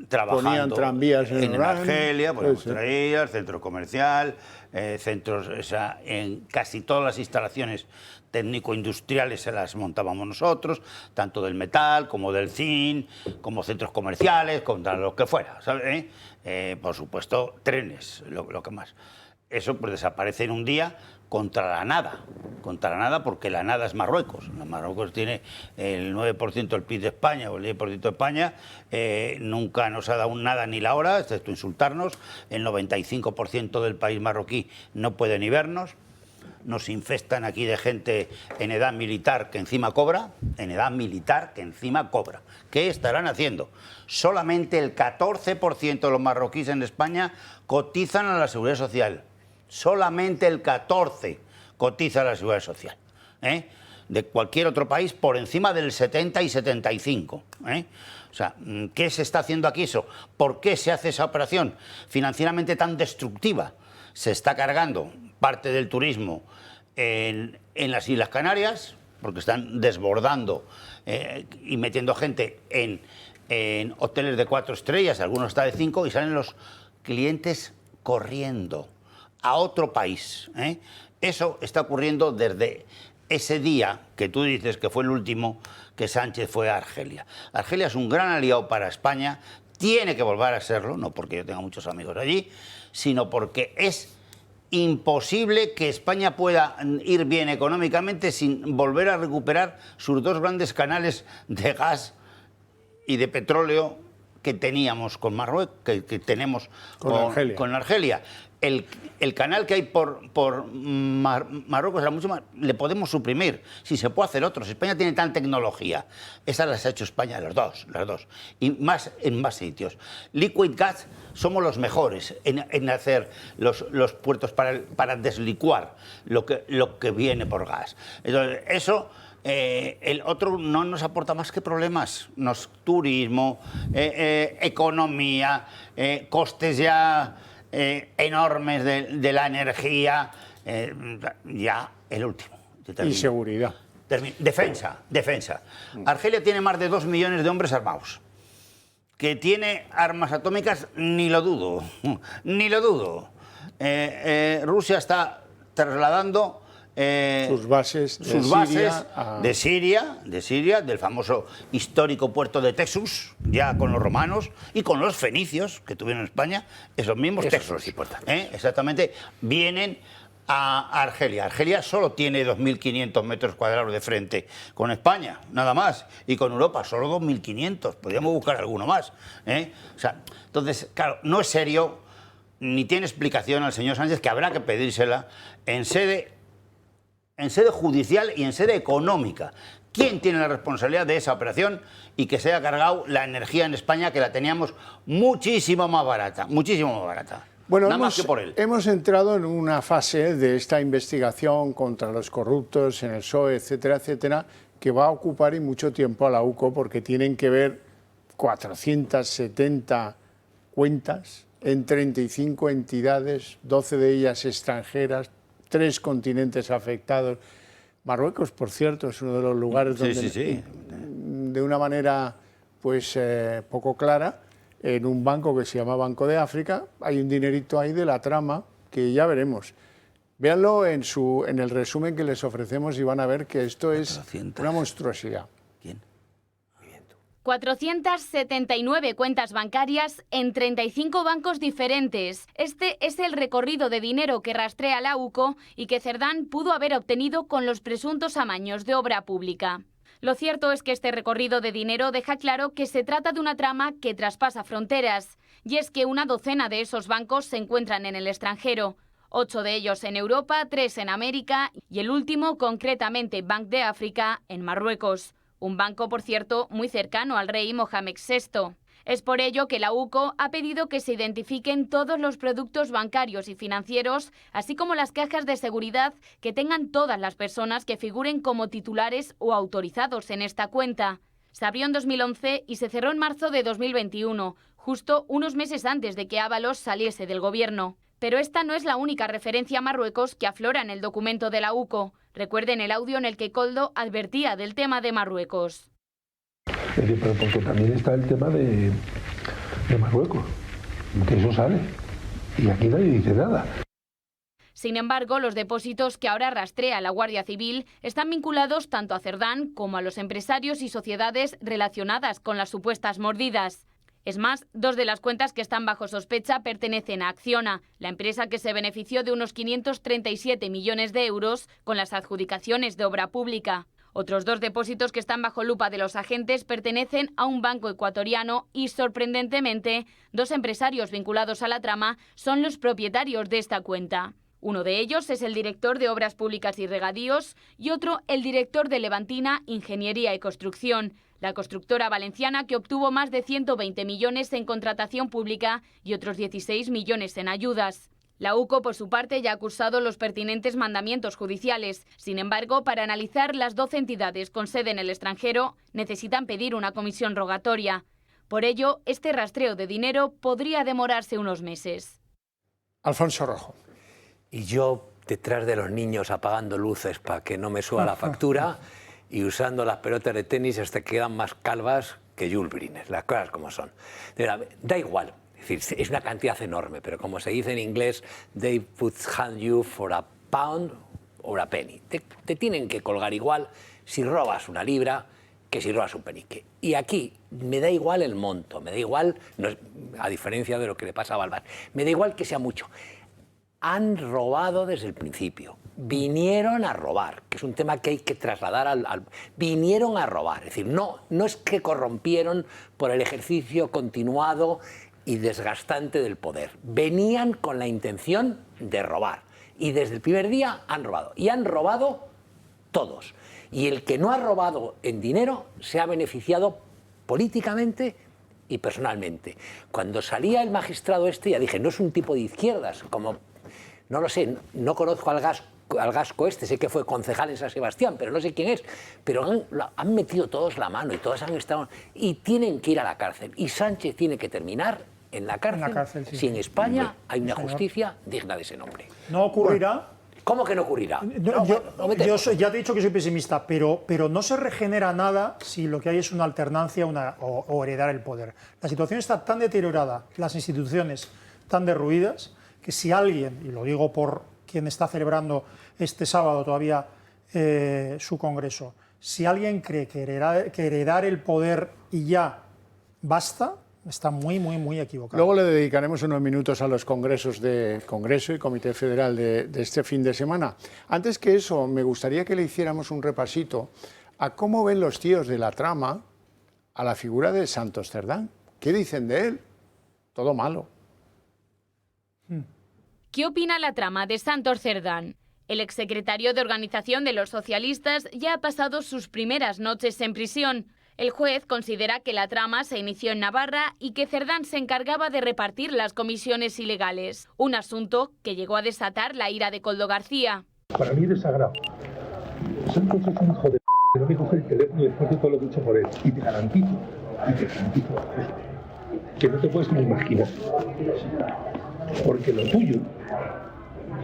trabajando Ponían tranvías en Orán. Argelia, ponemos Sí. tranvías, centro comercial, centros, o sea, en casi todas las instalaciones técnico-industriales se las montábamos nosotros, tanto del metal como del zinc, como centros comerciales, contra lo que fuera, ¿sabes? Por supuesto, trenes, lo que más. Eso pues desaparece en un día contra la nada, porque la nada es Marruecos. Marruecos tiene el 9% del PIB de España o el 10% de España, nunca nos ha dado nada ni la hora, excepto insultarnos, el 95% del país marroquí no puede ni vernos, nos infestan aquí de gente en edad militar que encima cobra, ¿Qué estarán haciendo? Solamente el 14% de los marroquíes en España cotizan a la Seguridad Social. Solamente el 14% cotiza a la Seguridad Social. De cualquier otro país por encima del 70 y 75. O sea, ¿qué se está haciendo aquí eso? ¿Por qué se hace esa operación financieramente tan destructiva? Se está cargando parte del turismo en las Islas Canarias, porque están desbordando y metiendo gente en hoteles de 4 estrellas, algunos hasta de 5, y salen los clientes corriendo a otro país. Eso está ocurriendo desde ese día que tú dices que fue el último que Sánchez fue a Argelia. Argelia es un gran aliado para España, tiene que volver a serlo, no porque yo tenga muchos amigos allí, sino porque es imposible que España pueda ir bien económicamente sin volver a recuperar sus dos grandes canales de gas y de petróleo que teníamos con Marruecos, que tenemos con Argelia. El canal que hay por Marruecos era mucho más, le podemos suprimir, si se puede hacer otro. Si España tiene tan tecnología, esas las ha hecho España, las dos, y más en más sitios. Liquid Gas somos los mejores en hacer los puertos para deslicuar lo que viene por gas. Entonces, eso... el otro no nos aporta más que problemas, turismo, economía, costes ya enormes de la energía, ya el último. Y seguridad. Defensa. Argelia tiene más de 2 millones de hombres armados. Que tiene armas atómicas, ni lo dudo. Rusia está trasladando sus bases de Siria, del famoso histórico puerto de Texus, ya con los romanos y con los fenicios que tuvieron en España, esos mismos Texus. Exactamente, vienen a Argelia. Argelia solo tiene 2.500 metros cuadrados de frente con España, nada más, y con Europa solo 2.500, podríamos buscar alguno más. O sea, entonces, claro, no es serio, ni tiene explicación al señor Sánchez, que habrá que pedírsela en sede judicial y en sede económica. ¿Quién tiene la responsabilidad de esa operación y que se haya cargado la energía en España, que la teníamos muchísimo más barata? Bueno, nada más que por él. hemos entrado en una fase de esta investigación contra los corruptos en el PSOE, etcétera, etcétera, que va a ocupar y mucho tiempo a la UCO porque tienen que ver 470 cuentas en 35 entidades, 12 de ellas extranjeras, 3 continentes afectados. Marruecos, por cierto, es uno de los lugares donde, de una manera pues poco clara, en un banco que se llama Banco de África, hay un dinerito ahí de la trama que ya veremos. Véanlo en el resumen que les ofrecemos y van a ver que esto es una monstruosidad. 479 cuentas bancarias en 35 bancos diferentes. Este es el recorrido de dinero que rastrea la UCO y que Cerdán pudo haber obtenido con los presuntos amaños de obra pública. Lo cierto es que este recorrido de dinero deja claro que se trata de una trama que traspasa fronteras, y es que una docena de esos bancos se encuentran en el extranjero, 8 de ellos en Europa, 3 en América y el último, concretamente Banc de África, en Marruecos. Un banco, por cierto, muy cercano al rey Mohamed VI. Es por ello que la UCO ha pedido que se identifiquen todos los productos bancarios y financieros, así como las cajas de seguridad que tengan todas las personas que figuren como titulares o autorizados en esta cuenta. Se abrió en 2011 y se cerró en marzo de 2021, justo unos meses antes de que Ábalos saliese del gobierno. Pero esta no es la única referencia a Marruecos que aflora en el documento de la UCO. Recuerden el audio en el que Koldo advertía del tema de Marruecos. Pero porque también está el tema de Marruecos, que eso sale, y aquí nadie dice nada. Sin embargo, los depósitos que ahora rastrea la Guardia Civil están vinculados tanto a Cerdán como a los empresarios y sociedades relacionadas con las supuestas mordidas. Es más, 2 de las cuentas que están bajo sospecha pertenecen a Acciona, la empresa que se benefició de unos 537 millones de euros con las adjudicaciones de obra pública. Otros 2 depósitos que están bajo lupa de los agentes pertenecen a un banco ecuatoriano y, sorprendentemente, 2 empresarios vinculados a la trama son los propietarios de esta cuenta. Uno de ellos es el director de Obras Públicas y Regadíos y otro el director de Levantina Ingeniería y Construcción, la constructora valenciana que obtuvo más de 120 millones en contratación pública y otros 16 millones en ayudas. La UCO, por su parte, ya ha acusado los pertinentes mandamientos judiciales. Sin embargo, para analizar las 12 entidades con sede en el extranjero, necesitan pedir una comisión rogatoria. Por ello, este rastreo de dinero podría demorarse unos meses. Alfonso Rojo. Y yo detrás de los niños apagando luces para que no me suba la factura y usando las pelotas de tenis hasta que quedan más calvas que Jules Brines, las cosas como son. Da igual, es decir, es una cantidad enorme, pero como se dice en inglés, they would hand you for a pound or a penny. Te tienen que colgar igual si robas una libra que si robas un penique. Y aquí me da igual el monto, me da igual, no, a diferencia de lo que le pasa a Balbás, me da igual que sea mucho. Han robado desde el principio. Vinieron a robar, que es un tema que hay que trasladar vinieron a robar. Es decir, no es que corrompieron por el ejercicio continuado y desgastante del poder. Venían con la intención de robar. Y desde el primer día han robado. Y han robado todos. Y el que no ha robado en dinero se ha beneficiado políticamente y personalmente. Cuando salía el magistrado este, ya dije, no es un tipo de izquierdas, como... No lo sé, no conozco al Gasco este, sé que fue concejal en San Sebastián, pero no sé quién es. Pero han metido todos la mano y todos han estado... Y tienen que ir a la cárcel. Y Sánchez tiene que terminar en la cárcel, sí. Si en España hay una justicia digna de ese nombre. No ocurrirá... ¿Cómo que no ocurrirá? Yo ya te he dicho que soy pesimista, pero no se regenera nada si lo que hay es una alternancia o heredar el poder. La situación está tan deteriorada, las instituciones tan derruidas, que si alguien, y lo digo por quien está celebrando este sábado todavía su congreso, si alguien cree que heredar el poder y ya basta, está muy equivocado. Luego le dedicaremos unos minutos a los congresos de Congreso y Comité Federal de este fin de semana. Antes que eso, me gustaría que le hiciéramos un repasito a cómo ven los tíos de la trama a la figura de Santos Cerdán. ¿Qué dicen de él? Todo malo. ¿Qué opina la trama de Santos Cerdán? El exsecretario de Organización de los Socialistas ya ha pasado sus primeras noches en prisión. El juez considera que la trama se inició en Navarra y que Cerdán se encargaba de repartir las comisiones ilegales, un asunto que llegó a desatar la ira de Koldo García. Para mí es sagrado. Santos es un hijo de que no me coge el teléfono después de todo lo que he hecho por él. Y te garantizo que no te puedes ni imaginar. Porque lo tuyo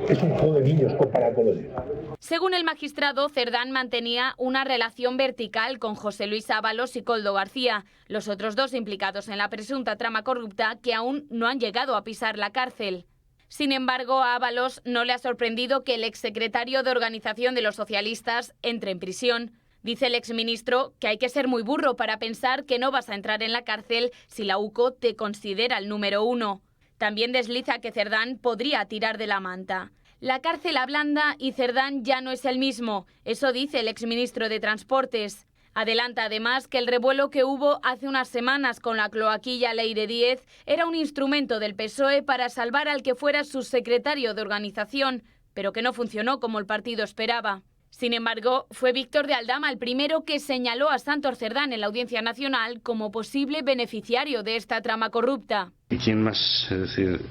es un juego de niños comparado con lo de él. Según el magistrado, Cerdán mantenía una relación vertical con José Luis Ábalos y Koldo García, los otros dos implicados en la presunta trama corrupta que aún no han llegado a pisar la cárcel. Sin embargo, a Ábalos no le ha sorprendido que el exsecretario de Organización de los Socialistas entre en prisión. Dice el exministro que hay que ser muy burro para pensar que no vas a entrar en la cárcel si la UCO te considera el número 1. También desliza que Cerdán podría tirar de la manta. La cárcel ablanda y Cerdán ya no es el mismo, eso dice el exministro de Transportes. Adelanta además que el revuelo que hubo hace unas semanas con la cloaquilla Leire Díez era un instrumento del PSOE para salvar al que fuera su secretario de organización, pero que no funcionó como el partido esperaba. Sin embargo, fue Víctor de Aldama el primero que señaló a Santos Cerdán en la Audiencia Nacional como posible beneficiario de esta trama corrupta. ¿Y quién más? Es decir,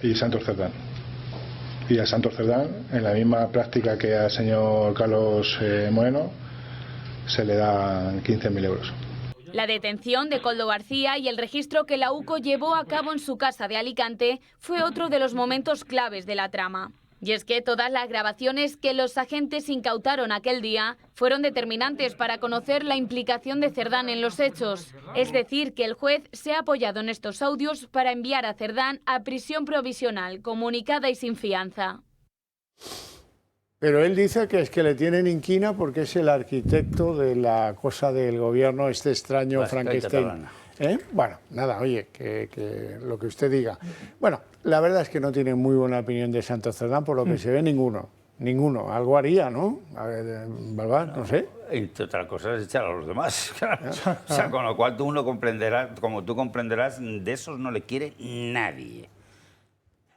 y Santos Cerdán. Y a Santos Cerdán, en la misma práctica que al señor Carlos Moreno, se le dan 15.000 euros. La detención de Koldo García y el registro que la UCO llevó a cabo en su casa de Alicante fue otro de los momentos claves de la trama. Y es que todas las grabaciones que los agentes incautaron aquel día fueron determinantes para conocer la implicación de Cerdán en los hechos. Es decir, que el juez se ha apoyado en estos audios para enviar a Cerdán a prisión provisional, comunicada y sin fianza. Pero él dice que es que le tienen inquina porque es el arquitecto de la cosa del gobierno, este extraño Frankenstein. Bueno, nada, oye, que lo que usted diga. Bueno, la verdad es que no tiene muy buena opinión de Santos Cerdán, por lo que se ve ninguno. Algo haría, ¿no? A ver, Balbás, no sé. Entre otras cosas, echar a los demás. O sea, con lo cual tú uno comprenderás, como tú comprenderás, de esos no le quiere nadie.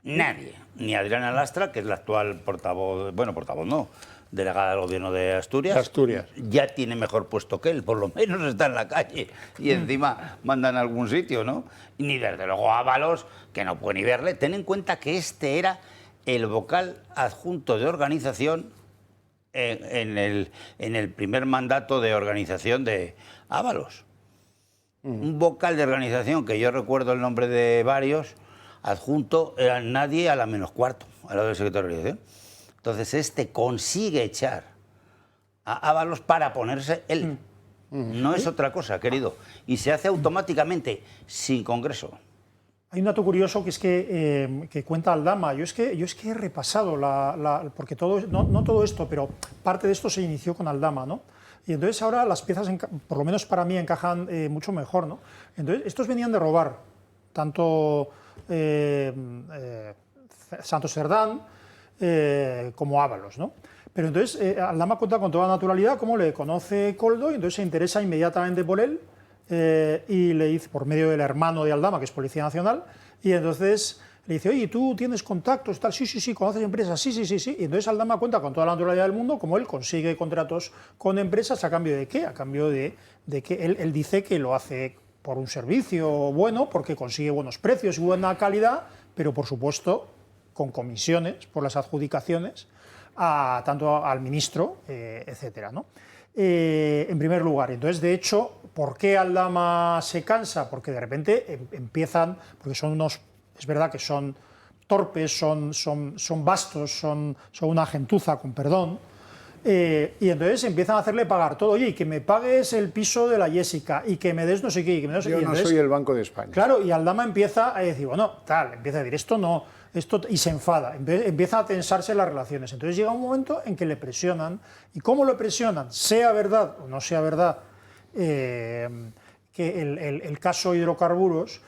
Nadie. Ni Adriana Lastra, que es la actual portavoz, bueno, portavoz no, delegada del gobierno de Asturias. Ya tiene mejor puesto que él, por lo menos está en la calle y encima manda en algún sitio, ¿no? Ni desde luego Ábalos, que no puede ni verle. Ten en cuenta que este era el vocal adjunto de organización en el primer mandato de organización de Ábalos. Un vocal de organización, que yo recuerdo el nombre de varios, adjunto era nadie a la menos cuarto, a la del secretario de organización. Entonces este consigue echar a Ábalos para ponerse él. No es otra cosa, querido. Y se hace automáticamente, sin Congreso. Hay un dato curioso que es que cuenta Aldama. Yo es que he repasado, porque no todo esto, pero parte de esto se inició con Aldama, ¿no? Y entonces ahora las piezas, por lo menos para mí, encajan mucho mejor, ¿no? Entonces estos venían de robar, tanto Santos Cerdán como Ábalos, ¿no? Pero entonces Aldama cuenta con toda naturalidad cómo le conoce Koldo y entonces se interesa inmediatamente por él y le dice, por medio del hermano de Aldama, que es Policía Nacional, y entonces le dice, oye, ¿tú tienes contactos? Tal? Sí, ¿conoces empresas? Sí. Y entonces Aldama cuenta con toda la naturalidad del mundo cómo él consigue contratos con empresas, ¿a cambio de qué? A cambio de que él dice que lo hace por un servicio bueno, porque consigue buenos precios y buena calidad, pero por supuesto con comisiones por las adjudicaciones, tanto al ministro, etcétera, ¿no? En primer lugar. Entonces, de hecho, ¿por qué Aldama se cansa? Porque de repente empiezan, porque son unos, es verdad que son torpes, son bastos, son una gentuza, con perdón, y entonces empiezan a hacerle pagar todo. Oye, y que me pagues el piso de la Jessica, y que me des no sé qué, y que me des... Yo no soy el Banco de España. Claro, y Aldama empieza a decir, bueno, empieza a decir, esto no, y se enfada, empieza a tensarse las relaciones. Entonces llega un momento en que le presionan, y ¿cómo lo presionan? Sea verdad o no sea verdad que el caso hidrocarburos,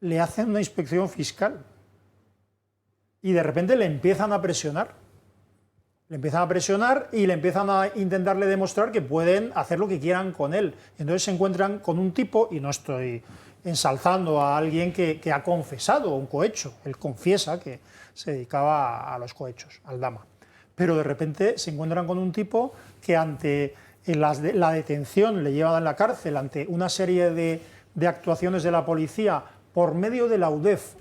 le hacen una inspección fiscal, y de repente le empiezan a presionar. Le empiezan a presionar y le empiezan a intentarle demostrar que pueden hacer lo que quieran con él. Entonces se encuentran con un tipo, y no estoy ensalzando a alguien que ha confesado un cohecho, él confiesa que se dedicaba a los cohechos, Aldama. Pero de repente se encuentran con un tipo que ante la detención, le llevan a la cárcel ante una serie de actuaciones de la policía por medio de la UDEF,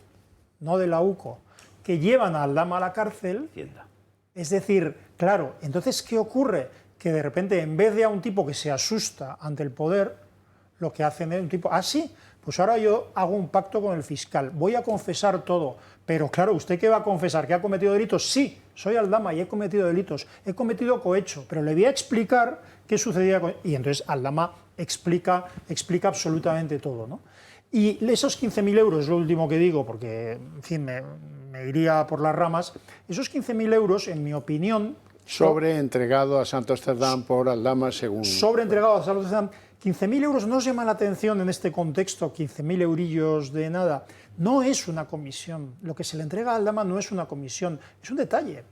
no de la UCO, que llevan a Aldama a la cárcel. Es decir, claro, entonces, ¿qué ocurre? Que de repente, en vez de a un tipo que se asusta ante el poder, lo que hacen es un tipo, sí, pues ahora yo hago un pacto con el fiscal, voy a confesar todo. Pero claro, ¿usted qué va a confesar? ¿Que ha cometido delitos? Sí, soy Aldama y he cometido delitos, he cometido cohecho, pero le voy a explicar qué sucedía con... Y entonces Aldama explica absolutamente todo, ¿no? Y esos 15.000 euros, es lo último que digo, porque, en fin, me iría por las ramas, esos 15.000 euros, en mi opinión... Sobreentregado a Santos Cerdán por Aldama, según... Sobreentregado a Santos Cerdán. 15.000 euros no llama la atención en este contexto, 15.000 eurillos de nada. No es una comisión. Lo que se le entrega a Aldama no es una comisión, es un detalle.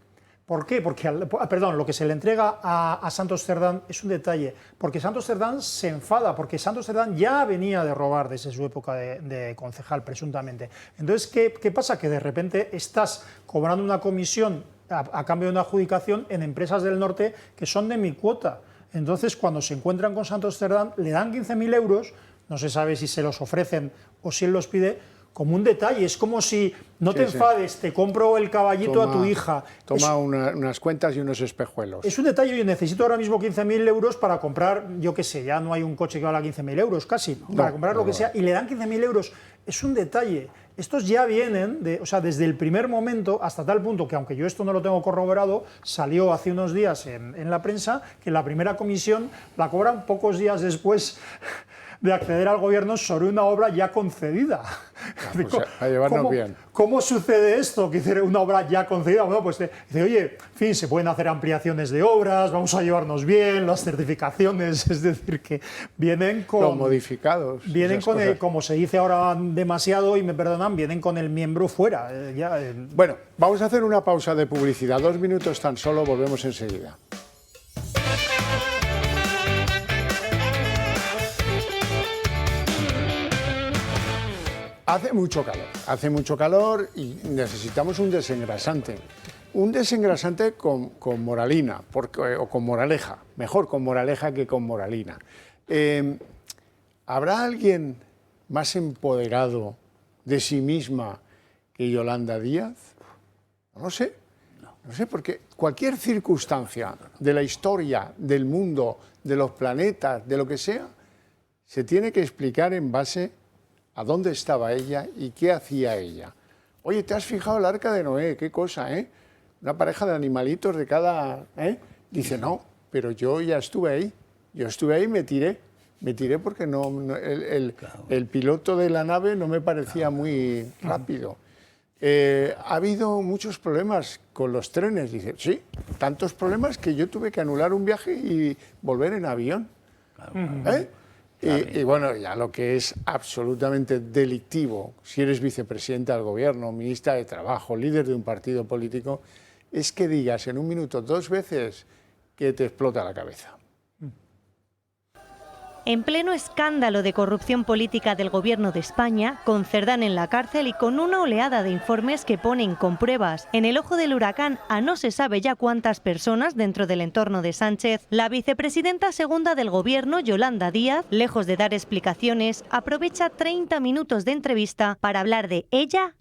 ¿Por qué? Porque, lo que se le entrega a Santos Cerdán es un detalle, porque Santos Cerdán se enfada, porque Santos Cerdán ya venía de robar desde su época de concejal, presuntamente. Entonces, ¿qué pasa? Que de repente estás cobrando una comisión a cambio de una adjudicación en empresas del norte que son de mi cuota. Entonces, cuando se encuentran con Santos Cerdán, le dan 15.000 euros, no se sabe si se los ofrecen o si él los pide, como un detalle. Es como si no te enfades, te compro el caballito a tu hija. Toma unas cuentas y unos espejuelos. Es un detalle. Yo necesito ahora mismo 15.000 euros para comprar, yo qué sé, ya no hay un coche que valga 15.000 euros casi, para comprar lo que sea, y le dan 15.000 euros. Es un detalle. Estos ya vienen, desde el primer momento, hasta tal punto que, aunque yo esto no lo tengo corroborado, salió hace unos días en la prensa que la primera comisión la cobran pocos días después de acceder al gobierno sobre una obra ya concedida. A llevarnos bien. ¿Cómo sucede esto? Que hiciera una obra ya concedida. Bueno, pues dice, oye, en fin, se pueden hacer ampliaciones de obras, vamos a llevarnos bien, las certificaciones, es decir, que vienen con... Los modificados. Vienen con, como se dice ahora demasiado, y me perdonan, vienen con el miembro fuera. Bueno, vamos a hacer una pausa de publicidad, 2 minutos tan solo, volvemos enseguida. Hace mucho calor y necesitamos un desengrasante. Un desengrasante con moralina, o con moraleja, mejor con moraleja que con moralina. ¿Habrá alguien más empoderado de sí misma que Yolanda Díaz? No lo sé. No sé, porque cualquier circunstancia de la historia, del mundo, de los planetas, de lo que sea, se tiene que explicar en base a dónde estaba ella y qué hacía ella. Oye, ¿te has fijado el arca de Noé? Qué cosa, ¿eh? Una pareja de animalitos de cada... Dice, no, pero yo ya estuve ahí. Yo estuve ahí y me tiré. Me tiré porque el piloto de la nave no me parecía muy rápido. Ha habido muchos problemas con los trenes. Dice, sí, tantos problemas que yo tuve que anular un viaje y volver en avión. Y bueno, ya lo que es absolutamente delictivo, si eres vicepresidenta del gobierno, ministra de Trabajo, líder de un partido político, es que digas en un minuto 2 veces que te explota la cabeza. En pleno escándalo de corrupción política del Gobierno de España, con Cerdán en la cárcel y con una oleada de informes que ponen con pruebas en el ojo del huracán a no se sabe ya cuántas personas dentro del entorno de Sánchez, la vicepresidenta segunda del Gobierno, Yolanda Díaz, lejos de dar explicaciones, aprovecha 30 minutos de entrevista para hablar de ella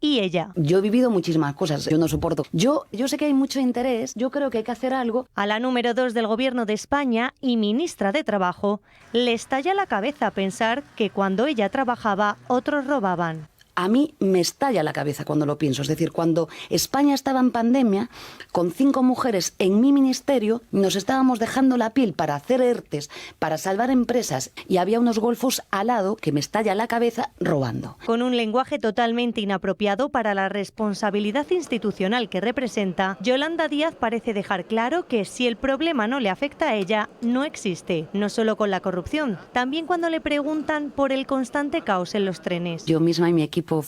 y ella. Yo he vivido muchísimas cosas, yo no soporto. Yo sé que hay mucho interés, yo creo que hay que hacer algo. A la número 2 del Gobierno de España y ministra de Trabajo, le estalla la cabeza pensar que cuando ella trabajaba, otros robaban. A mí me estalla la cabeza cuando lo pienso. Es decir, cuando España estaba en pandemia, con 5 mujeres en mi ministerio, nos estábamos dejando la piel para hacer ERTEs, para salvar empresas, y había unos golfos al lado que me estalla la cabeza robando. Con un lenguaje totalmente inapropiado para la responsabilidad institucional que representa, Yolanda Díaz parece dejar claro que si el problema no le afecta a ella, no existe. No solo con la corrupción, también cuando le preguntan por el constante caos en los trenes. Yo misma y mi equipo equipo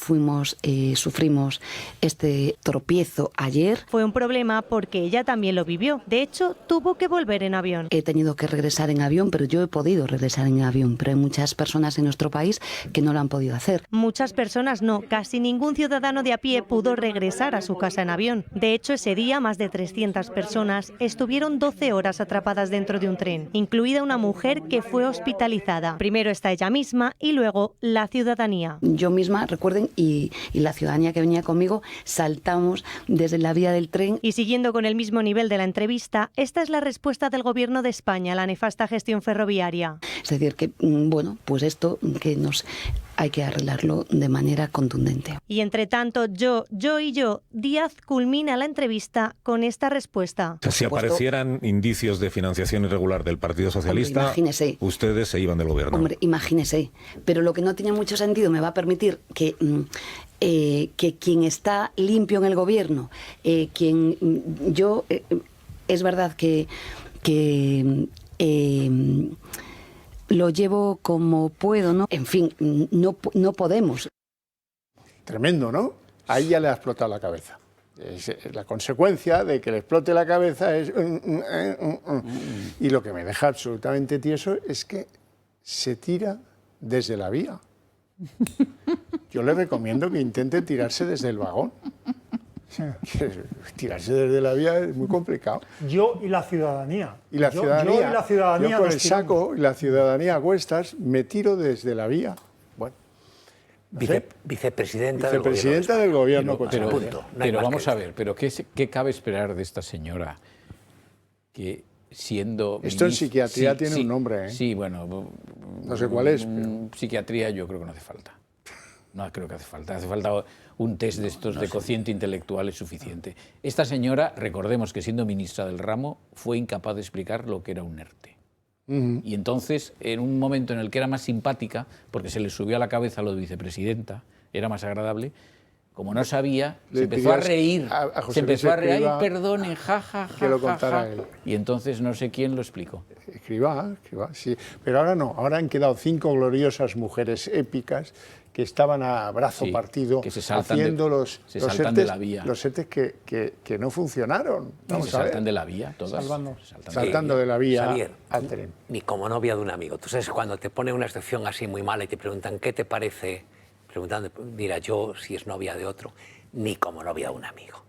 sufrimos este tropiezo ayer. Fue un problema porque ella también lo vivió. De hecho, tuvo que volver en avión. He tenido que regresar en avión, pero yo he podido regresar en avión. Pero hay muchas personas en nuestro país que no lo han podido hacer. Muchas personas no. Casi ningún ciudadano de a pie pudo regresar a su casa en avión. De hecho, ese día más de 300 personas estuvieron 12 horas atrapadas dentro de un tren, incluida una mujer que fue hospitalizada. Primero está ella misma y luego la ciudadanía. Yo misma, recuerden, y la ciudadanía que venía conmigo, saltamos desde la vía del tren. Y siguiendo con el mismo nivel de la entrevista, esta es la respuesta del Gobierno de España a la nefasta gestión ferroviaria. Es decir, que bueno, pues esto que hay que arreglarlo de manera contundente. Y entre tanto, yo, Díaz culmina la entrevista con esta respuesta. Si aparecieran indicios de financiación irregular del Partido Socialista, hombre, imagínese, ustedes se iban del gobierno. Hombre, imagínese. Pero lo que no tiene mucho sentido me va a permitir que quien está limpio en el gobierno, es verdad que lo llevo como puedo, ¿no? En fin, no podemos. Tremendo, ¿no? Ahí ya le ha explotado la cabeza. La consecuencia de que le explote la cabeza es... Y lo que me deja absolutamente tieso es que se tira desde la vía. Yo le recomiendo que intente tirarse desde el vagón. Tirarse desde la vía es muy complicado. Yo y la ciudadanía. Y la ciudadanía. Yo y la ciudadanía. Yo con el saco y la ciudadanía a cuestas me tiro desde la vía. Bueno. Vicepresidenta del gobierno. Pero vamos a ver, pero ¿qué cabe esperar de esta señora que siendo... Esto en psiquiatría tiene un nombre, ¿eh? Sí, bueno... No sé cuál es, pero... Psiquiatría yo creo que no hace falta. No creo que hace falta. Hace falta un test de estos de cociente intelectual es suficiente. Esta señora, recordemos que siendo ministra del ramo, fue incapaz de explicar lo que era un ERTE. Y entonces, en un momento en el que era más simpática, porque se le subió a la cabeza lo de vicepresidenta, era más agradable, como no sabía, se empezó a reír. Se empezó a reír, ay, perdone, que lo contara él. Y entonces no sé quién lo explicó. Escriba, sí. Pero ahora no, ahora han quedado 5 gloriosas mujeres épicas que estaban a brazo partido que se haciendo los ERTES de la vía. Los ERTES que no funcionaron. Se saltan de la vía, todas. Saltando de la vía. Xavier, al tren. Ni como novia de un amigo. Tú sabes, cuando te pone una situación así muy mala y te preguntan ¿qué te parece? Preguntando, mira, yo si es novia de otro, ni como novia de un amigo.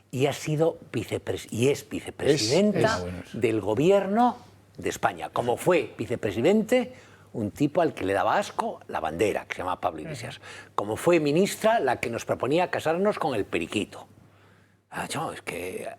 Y ha sido vicepresidenta del gobierno de España. Como fue vicepresidente, un tipo al que le daba asco la bandera, que se llama Pablo Iglesias. Como fue ministra, la que nos proponía casarnos con el periquito. Es que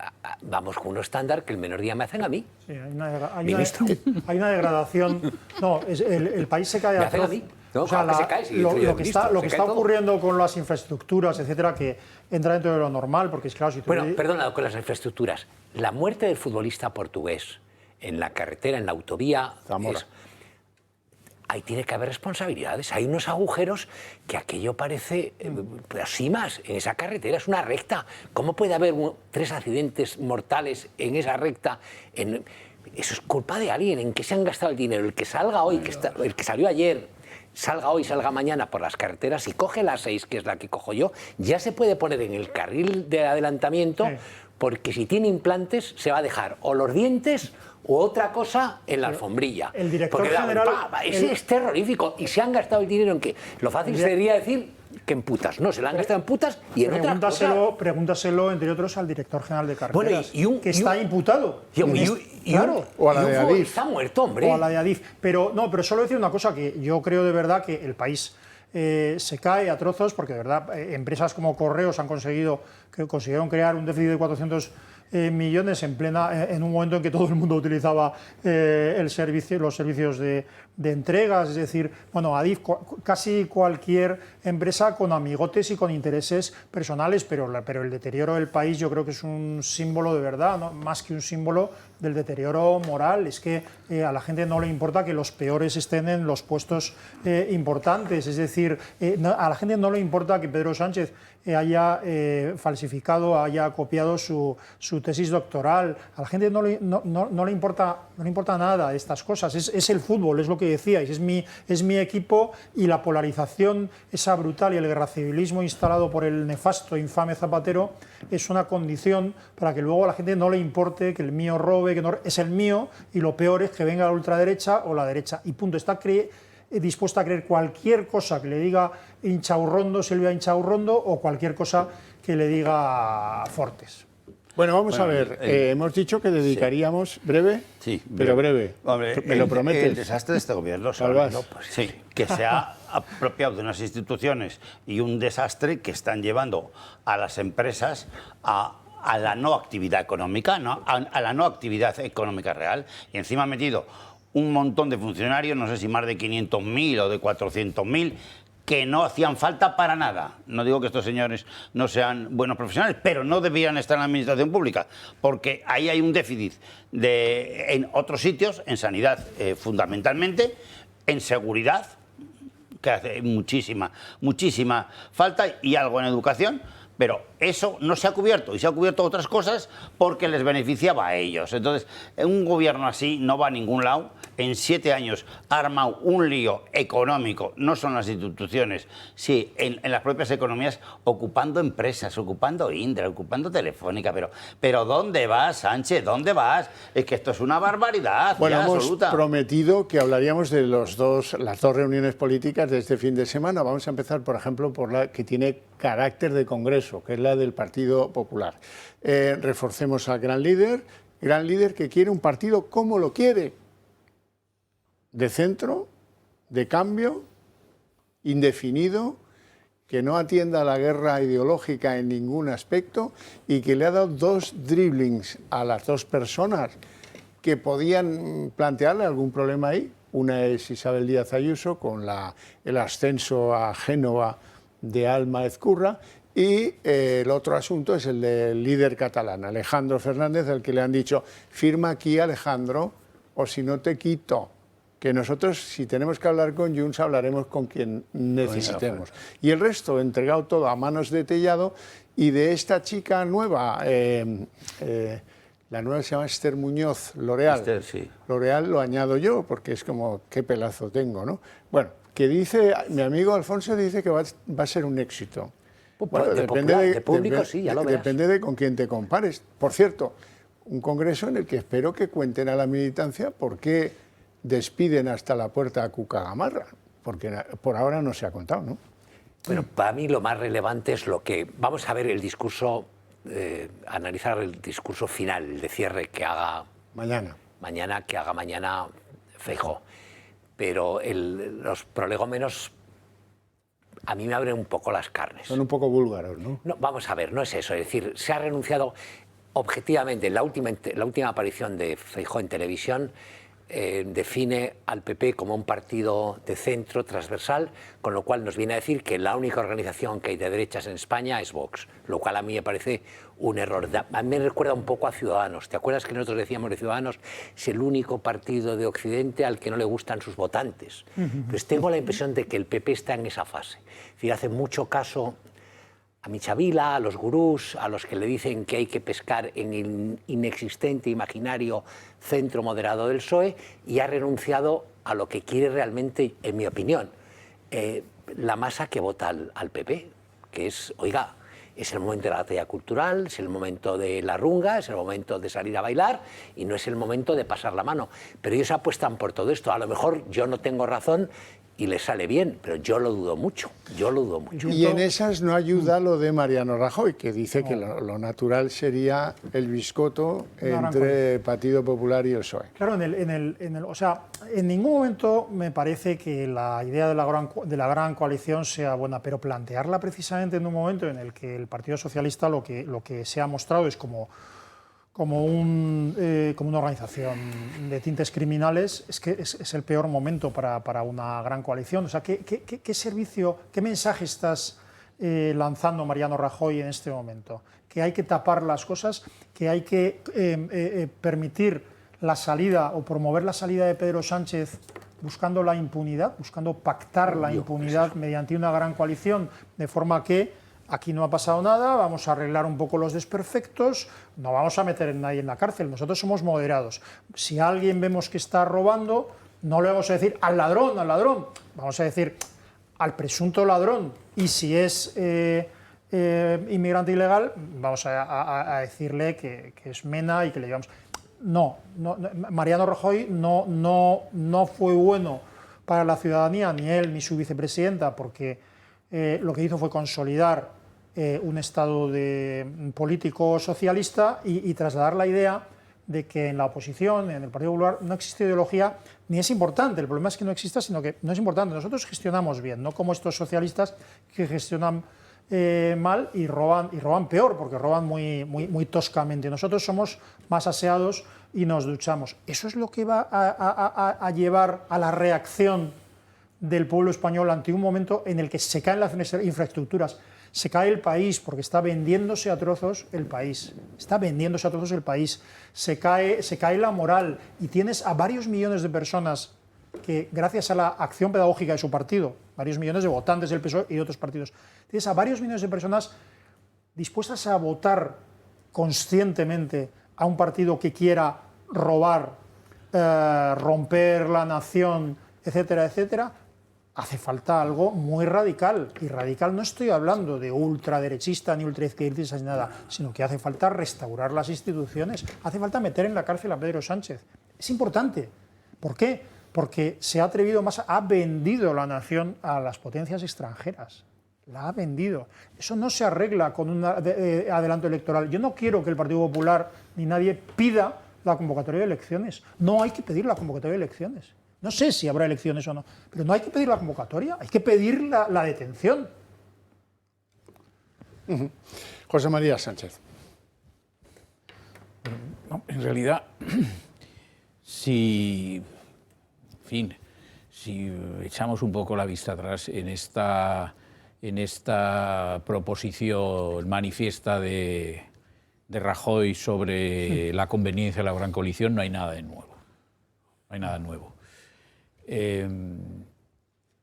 vamos con un estándar que el menor día me hacen a mí. Sí, hay una degradación. No, el país se cae me hacen a mí. No, o sea, lo que está ocurriendo con las infraestructuras, etcétera, que entra dentro de lo normal, porque es claro... Perdona, con las infraestructuras. La muerte del futbolista portugués en la carretera, en la autovía... Zamora. Ahí tiene que haber responsabilidades. Hay unos agujeros que aquello parece... Pero sí más, en esa carretera es una recta. ¿Cómo puede haber 3 accidentes mortales en esa recta? Eso es culpa de alguien. ¿En qué se han gastado el dinero? El que salga hoy, el que salió ayer, salga hoy, salga mañana por las carreteras y coge la 6, que es la que cojo yo, ya se puede poner en el carril de adelantamiento, porque si tiene implantes se va a dejar o los dientes o otra cosa en la alfombrilla. El director general... Es terrorífico. Y se han gastado el dinero en que... Lo fácil sería decir que en putas. No, se lo han gastado en putas y en otra cosa. Pregúntaselo, entre otros, al director general de carreteras, que está imputado. O a la de Adif. Está muerto, hombre. O a la de Adif. Pero solo decir una cosa, que yo creo de verdad que el país se cae a trozos, porque de verdad empresas como Correos consiguieron crear un déficit de 400 millones en un momento en que todo el mundo utilizaba los servicios de entregas, es decir, bueno, Adif, casi cualquier empresa con amigotes y con intereses personales, pero el deterioro del país yo creo que es un símbolo de verdad, ¿no? Más que un símbolo del deterioro moral. Es que a la gente no le importa que los peores estén en los puestos importantes. Es decir, a la gente no le importa que Pedro Sánchez haya falsificado, haya copiado su tesis doctoral. A la gente no le importa nada de estas cosas. Es el fútbol, es lo que decíais, es mi equipo, y la polarización esa brutal y el guerra civilismo instalado por el nefasto, infame Zapatero es una condición para que luego a la gente no le importe que el mío robe, que no, es el mío, y lo peor es que venga la ultraderecha o la derecha. Y punto, está dispuesta a creer cualquier cosa que le diga Inchaurrondo, Silvia Inchaurrondo, o cualquier cosa que le diga Fortes. Bueno, vamos a ver, hemos dicho que dedicaríamos, breve, pero breve. Hombre, ¿me lo prometes? El desastre de este gobierno, pues, que se ha apropiado de unas instituciones y un desastre que están llevando a las empresas a la no actividad económica, a la no actividad económica real, y encima ha metido un montón de funcionarios, no sé si más de 500.000 o de 400.000, que no hacían falta para nada. No digo que estos señores no sean buenos profesionales, pero no deberían estar en la administración pública, porque ahí hay un déficit en otros sitios, en sanidad fundamentalmente, en seguridad, que hace muchísima falta, y algo en educación. Pero eso no se ha cubierto, y se ha cubierto otras cosas porque les beneficiaba a ellos. Entonces, un gobierno así no va a ningún lado. En 7 años ha armado un lío económico, no son las instituciones, sí, en las propias economías, ocupando empresas, ocupando Indra, ocupando Telefónica. Pero ¿dónde vas, Sánchez? ¿Dónde vas? Es que esto es una barbaridad. Bueno, hemos absoluta. prometido que hablaríamos de las dos reuniones políticas de este fin de semana. Vamos a empezar, por ejemplo, por la que tiene carácter de congreso, que es la del Partido Popular. Reforcemos al gran líder que quiere un partido como lo quiere, de centro, de cambio, indefinido, que no atienda a la guerra ideológica en ningún aspecto, y que le ha dado 2 driblings a las 2 personas que podían plantearle algún problema ahí. Una es Isabel Díaz Ayuso, con el ascenso a Génova de Alma Ezcurra, y el otro asunto es el del líder catalán, Alejandro Fernández, al que le han dicho: firma aquí, Alejandro, o si no te quito. Que nosotros, si tenemos que hablar con Junts, hablaremos con quien necesitemos. Y el resto, entregado todo a manos de Tellado y de esta chica nueva, la nueva se llama Esther Muñoz, L'Oreal. Esther, sí. L'Oreal lo añado yo, porque es como, qué pelazo tengo, ¿no? Bueno, que dice, mi amigo Alfonso dice que va a ser un éxito. Bueno, de público, sí, ya lo verás. Depende de con quién te compares. Por cierto, un congreso en el que espero que cuenten a la militancia por qué despiden hasta la puerta a Cuca Gamarra, porque por ahora no se ha contado, ¿no? Pero para mí lo más relevante es lo que... Vamos a ver el discurso, analizar el discurso final, el de cierre que haga... Mañana. Que haga mañana Feijóo. Pero los prolegómenos a mí me abren un poco las carnes. Son un poco búlgaros, ¿no? No, vamos a ver, no es eso. Es decir, se ha renunciado objetivamente, la última aparición de Feijóo en televisión define al PP como un partido de centro transversal, con lo cual nos viene a decir que la única organización que hay de derechas en España es Vox, lo cual a mí me parece un error. A mí me recuerda un poco a Ciudadanos. ¿Te acuerdas que nosotros decíamos de Ciudadanos es el único partido de Occidente al que no le gustan sus votantes? Pues tengo la impresión de que el PP está en esa fase. Es decir, hace mucho caso a Michavila, a los gurús, a los que le dicen que hay que pescar en el inexistente imaginario centro moderado del PSOE, y ha renunciado a lo que quiere realmente, en mi opinión, la masa que vota al PP, que es, oiga, es el momento de la batalla cultural, es el momento de la runga, es el momento de salir a bailar, y no es el momento de pasar la mano. Pero ellos apuestan por todo esto. A lo mejor yo no tengo razón y les sale bien, pero yo lo dudo mucho, Y en esas no ayuda lo de Mariano Rajoy, que dice que lo natural sería el biscoto entre Partido Popular y el PSOE. Claro, o sea, en ningún momento me parece que la idea de la gran coalición sea buena, pero plantearla precisamente en un momento en el que el Partido Socialista lo que se ha mostrado es como una organización de tintes criminales, es que es el peor momento para una gran coalición. O sea, ¿qué servicio, qué mensaje estás lanzando, Mariano Rajoy, en este momento? Que hay que tapar las cosas, que hay que permitir la salida o promover la salida de Pedro Sánchez buscando la impunidad, buscando pactar la impunidad mediante una gran coalición, de forma que aquí no ha pasado nada, vamos a arreglar un poco los desperfectos, no vamos a meter a nadie en la cárcel, nosotros somos moderados. Si alguien vemos que está robando, no le vamos a decir al ladrón, vamos a decir al presunto ladrón, y si es inmigrante ilegal, vamos a decirle que es mena y que le llevamos... No, Mariano Rajoy no fue bueno para la ciudadanía, ni él ni su vicepresidenta, porque lo que hizo fue consolidar un estado político socialista y trasladar la idea de que en la oposición, en el Partido Popular, no existe ideología, ni es importante. El problema es que no exista, sino que no es importante. Nosotros gestionamos bien, no como estos socialistas que gestionan mal y roban peor, porque roban muy toscamente. Nosotros somos más aseados y nos duchamos. Eso es lo que va a llevar a la reacción del pueblo español ante un momento en el que se caen las infraestructuras, se cae el país, porque está vendiéndose a trozos el país, se cae la moral, y tienes a varios millones de personas que, gracias a la acción pedagógica de su partido, varios millones de votantes del PSOE y de otros partidos, tienes a varios millones de personas dispuestas a votar conscientemente a un partido que quiera robar, romper la nación, etcétera, etcétera. Hace falta algo muy radical, y radical no estoy hablando de ultraderechista ni ultraizquierdista ni nada, sino que hace falta restaurar las instituciones, hace falta meter en la cárcel a Pedro Sánchez. Es importante. ¿Por qué? Porque se ha atrevido más, ha vendido la nación a las potencias extranjeras. La ha vendido. Eso no se arregla con un adelanto electoral. Yo no quiero que el Partido Popular ni nadie pida la convocatoria de elecciones. No hay que pedir la convocatoria de elecciones. No sé si habrá elecciones o no, pero no hay que pedir la convocatoria, hay que pedir la detención. José María Sánchez. No, en realidad, si echamos un poco la vista atrás en esta proposición manifiesta de Rajoy sobre la conveniencia de la gran coalición, no hay nada de nuevo. No hay nada nuevo.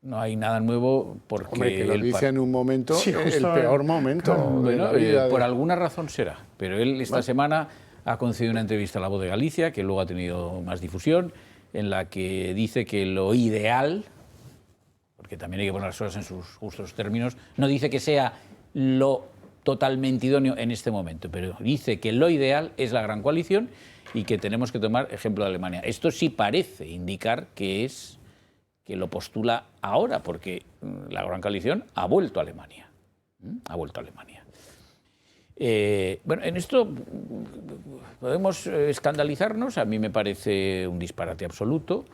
No hay nada nuevo porque... Hombre, que lo dice en un momento, sí, el peor momento. Bueno, por alguna razón será, pero él esta semana ha concedido una entrevista a La Voz de Galicia, que luego ha tenido más difusión, en la que dice que lo ideal, porque también hay que poner las cosas en sus justos términos, no dice que sea lo totalmente idóneo en este momento, pero dice que lo ideal es la gran coalición y que tenemos que tomar ejemplo de Alemania. Esto sí parece indicar que lo postula ahora, porque la gran coalición ha vuelto a Alemania. Bueno, en esto podemos escandalizarnos, a mí me parece un disparate absoluto,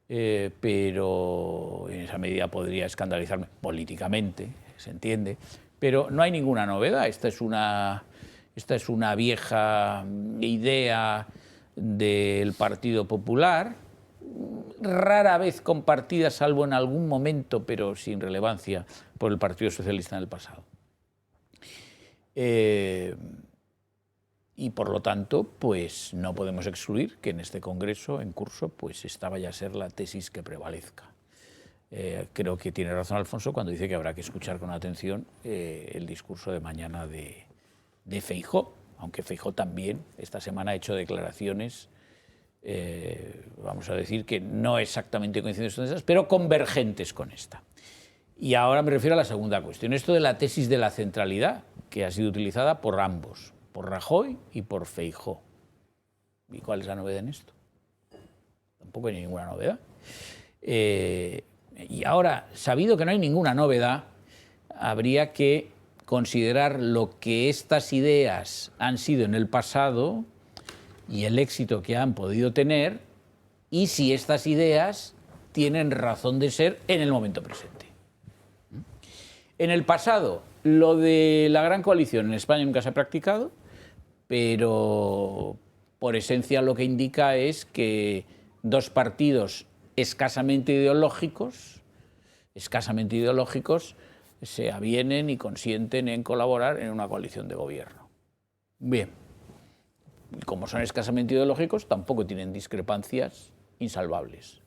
pero en esa medida podría escandalizarme políticamente, se entiende, pero no hay ninguna novedad. Esta es una vieja idea del Partido Popular, rara vez compartida, salvo en algún momento, pero sin relevancia, por el Partido Socialista en el pasado. Y por lo tanto, pues no podemos excluir que en este Congreso en curso, pues esta vaya a ser la tesis que prevalezca. Creo que tiene razón Alfonso cuando dice que habrá que escuchar con atención el discurso de mañana de Feijóo, aunque Feijóo también esta semana ha hecho declaraciones, vamos a decir que no exactamente coincidentes con esas, pero convergentes con esta. Y ahora me refiero a la segunda cuestión, esto de la tesis de la centralidad, que ha sido utilizada por ambos, por Rajoy y por Feijóo. ¿Y cuál es la novedad en esto? Tampoco hay ninguna novedad. Y ahora, sabido que no hay ninguna novedad, habría que considerar lo que estas ideas han sido en el pasado y el éxito que han podido tener, y si estas ideas tienen razón de ser en el momento presente. En el pasado, lo de la gran coalición en España nunca se ha practicado, pero por esencia lo que indica es que dos partidos escasamente ideológicos se avienen y consienten en colaborar en una coalición de gobierno. Bien, como son escasamente ideológicos, tampoco tienen discrepancias insalvables.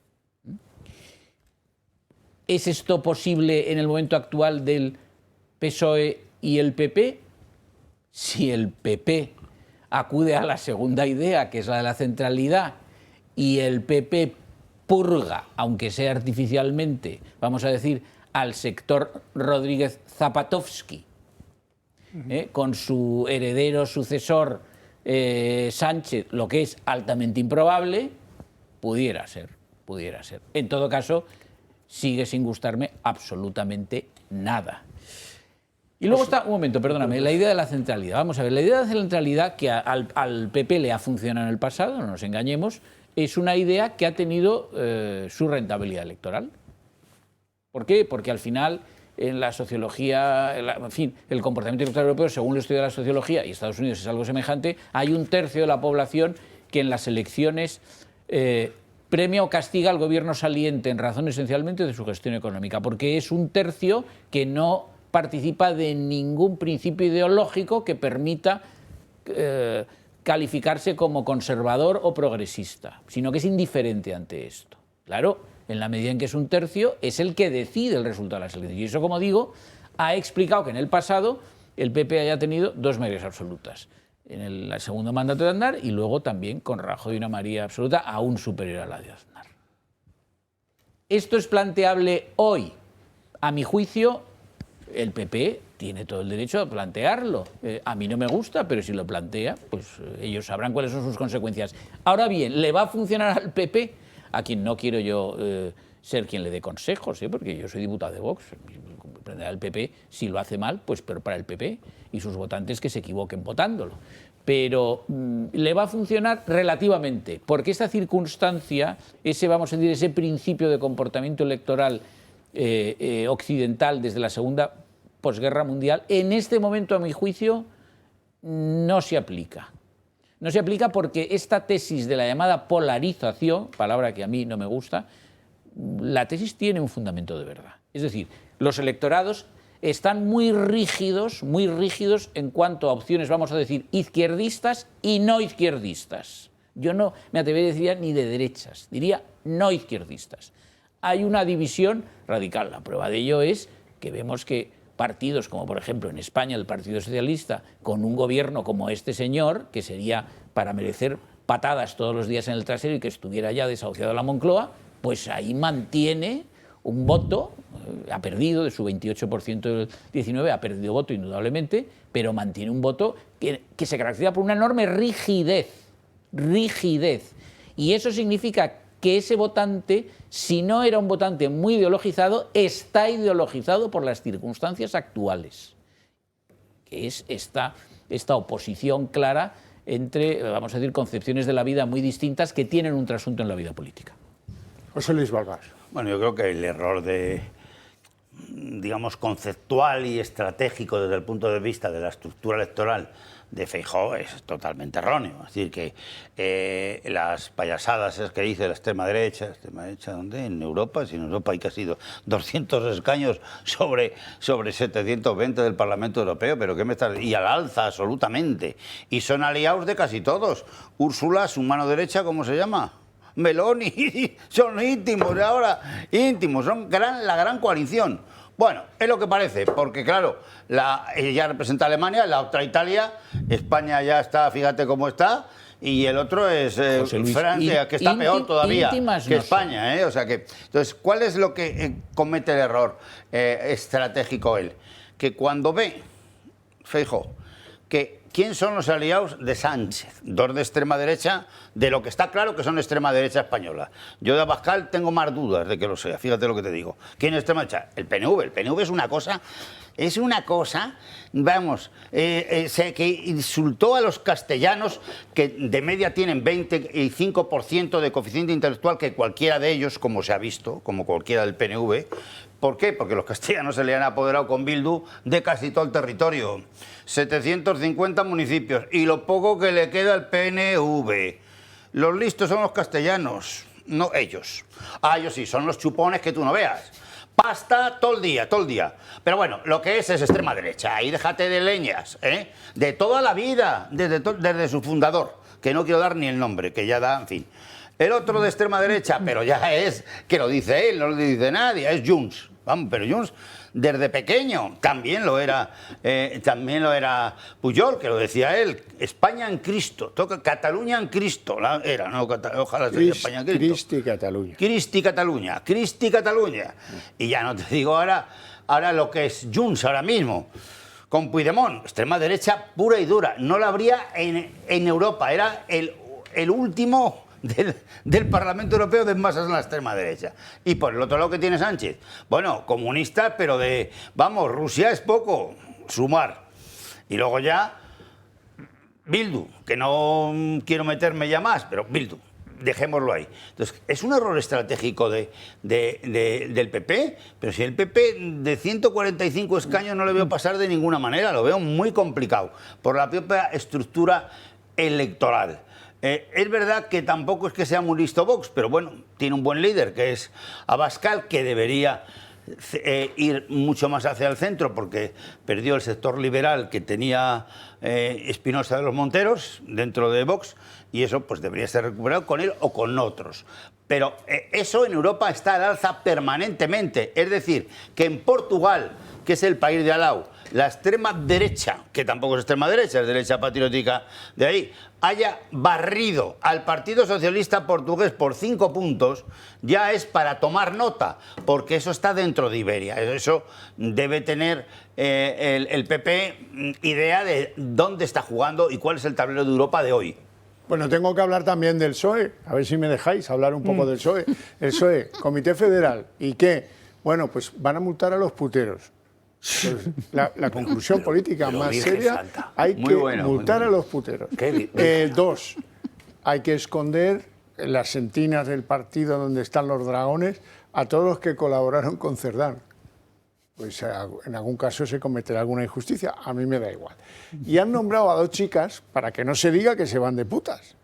¿Es esto posible en el momento actual del PSOE y el PP? Si el PP acude a la segunda idea, que es la de la centralidad, y el PP purga, aunque sea artificialmente, vamos a decir, al sector Rodríguez Zapatovsky, con su heredero sucesor Sánchez, lo que es altamente improbable, pudiera ser. En todo caso, sigue sin gustarme absolutamente nada. Y luego está, un momento, perdóname, la idea de la centralidad. Vamos a ver, la idea de la centralidad que al PP le ha funcionado en el pasado, no nos engañemos, es una idea que ha tenido su rentabilidad electoral. ¿Por qué? Porque al final, en la sociología, en fin, el comportamiento electoral europeo, según el estudio de la sociología, y Estados Unidos es algo semejante, hay un tercio de la población que en las elecciones premia o castiga al gobierno saliente en razón esencialmente de su gestión económica, porque es un tercio que no participa de ningún principio ideológico que permita calificarse como conservador o progresista, sino que es indiferente ante esto. Claro, en la medida en que es un tercio, es el que decide el resultado de las elecciones. Y eso, como digo, ha explicado que en el pasado el PP haya tenido 2 mayorías absolutas. En el segundo mandato de Aznar y luego también con Rajoy una mayoría absoluta aún superior a la de Aznar. ¿Esto es planteable hoy? A mi juicio, el PP tiene todo el derecho a plantearlo. A mí no me gusta, pero si lo plantea, pues ellos sabrán cuáles son sus consecuencias. Ahora bien, ¿le va a funcionar al PP? A quien no quiero yo ser quien le dé consejos, porque yo soy diputado de Vox. El PP, si lo hace mal, pues pero para el PP y sus votantes que se equivoquen votándolo. Pero le va a funcionar relativamente, porque esta circunstancia, vamos a decir, ese principio de comportamiento electoral occidental desde la segunda posguerra mundial, en este momento, a mi juicio, no se aplica. No se aplica porque esta tesis de la llamada polarización, palabra que a mí no me gusta, la tesis tiene un fundamento de verdad. Es decir, los electorados están muy rígidos en cuanto a opciones, vamos a decir, izquierdistas y no izquierdistas. Yo no me atrevería a decir ni de derechas, diría no izquierdistas. Hay una división radical. La prueba de ello es que vemos que partidos como, por ejemplo, en España el Partido Socialista, con un gobierno como este señor, que sería para merecer patadas todos los días en el trasero y que estuviera ya desahuciado a la Moncloa, pues ahí mantiene un voto, ha perdido de su 28% del 19, ha perdido voto indudablemente, pero mantiene un voto que se caracteriza por una enorme rigidez. Y eso significa que ese votante, si no era un votante muy ideologizado, está ideologizado por las circunstancias actuales, que es esta oposición clara entre, vamos a decir, concepciones de la vida muy distintas que tienen un trasunto en la vida política. José Luis Vargas. Bueno, yo creo que el error digamos, conceptual y estratégico desde el punto de vista de la estructura electoral de Feijóo es totalmente erróneo. Es decir, que las payasadas es que dice la extrema derecha, ¿dónde? En Europa, si en Europa hay casi 200 escaños sobre 720 del Parlamento Europeo, pero ¿qué me estás? Y al alza, absolutamente. Y son aliados de casi todos. Úrsula, su mano derecha, ¿cómo se llama? Meloni, son íntimos ahora, son la gran coalición. Bueno, es lo que parece, porque claro, ella representa a Alemania, la otra Italia, España ya está, fíjate cómo está, y el otro es Francia, que está peor todavía que España, O sea que, entonces, ¿cuál es lo que comete el error estratégico él? Que cuando ve, Feijóo, que ¿quién son los aliados de Sánchez? 2 de extrema derecha, de lo que está claro que son extrema derecha española. Yo de Abascal tengo más dudas de que lo sea, fíjate lo que te digo. ¿Quién es extrema derecha? El PNV. El PNV es una cosa, vamos, que insultó a los castellanos, que de media tienen 25% de coeficiente intelectual, que cualquiera de ellos, como se ha visto, como cualquiera del PNV. ¿Por qué? Porque los castellanos se le han apoderado con Bildu de casi todo el territorio. 750 municipios y lo poco que le queda al PNV. Los listos son los castellanos, no ellos. Ellos sí, son los chupones que tú no veas. Pasta todo el día. Pero bueno, lo que es extrema derecha. Ahí déjate de leñas, De toda la vida, desde su fundador, que no quiero dar ni el nombre, que ya da, en fin. El otro de extrema derecha, pero ya es, que lo dice él, no lo dice nadie, es Junts. Vamos, pero Junts desde pequeño también lo era Pujol, que lo decía él, España en Cristo, toca Cataluña en Cristo, era, no, ojalá sea España en Cristo. Cristi Cataluña. Cristi Cataluña, Cristi Cataluña. Y ya no te digo ahora lo que es Junts ahora mismo, con Puigdemont, extrema derecha pura y dura, no la habría en Europa, era el último del Parlamento Europeo de masas en la extrema derecha. Y por el otro lado, ¿qué tiene Sánchez? Bueno, comunista, pero vamos, Rusia es poco, sumar. Y luego ya, Bildu, que no quiero meterme ya más, pero Bildu, dejémoslo ahí. Entonces, es un error estratégico del PP, pero si el PP de 145 escaños no le veo pasar de ninguna manera, lo veo muy complicado, por la propia estructura electoral. Es verdad que tampoco es que sea muy listo Vox, pero bueno, tiene un buen líder, que es Abascal, que debería ir mucho más hacia el centro, porque perdió el sector liberal que tenía Espinosa de los Monteros dentro de Vox, y eso pues debería ser recuperado con él o con otros. Pero eso en Europa está al alza permanentemente. Es decir, que en Portugal, que es el país de al lado, la extrema derecha, que tampoco es extrema derecha, es derecha patriótica de ahí, haya barrido al Partido Socialista Portugués por 5 puntos, ya es para tomar nota, porque eso está dentro de Iberia. Eso debe tener el PP idea de dónde está jugando y cuál es el tablero de Europa de hoy. Bueno, tengo que hablar también del PSOE, a ver si me dejáis hablar un poco del PSOE. El PSOE, Comité Federal, ¿y qué? Bueno, pues van a multar a los puteros. Pues la conclusión política más seria, hay que multar a los puteros. 2, hay que esconder en las sentinas del partido donde están los dragones a todos los que colaboraron con Cerdán. Pues en algún caso se cometerá alguna injusticia, a mí me da igual. Y han nombrado a 2 chicas para que no se diga que se van de putas.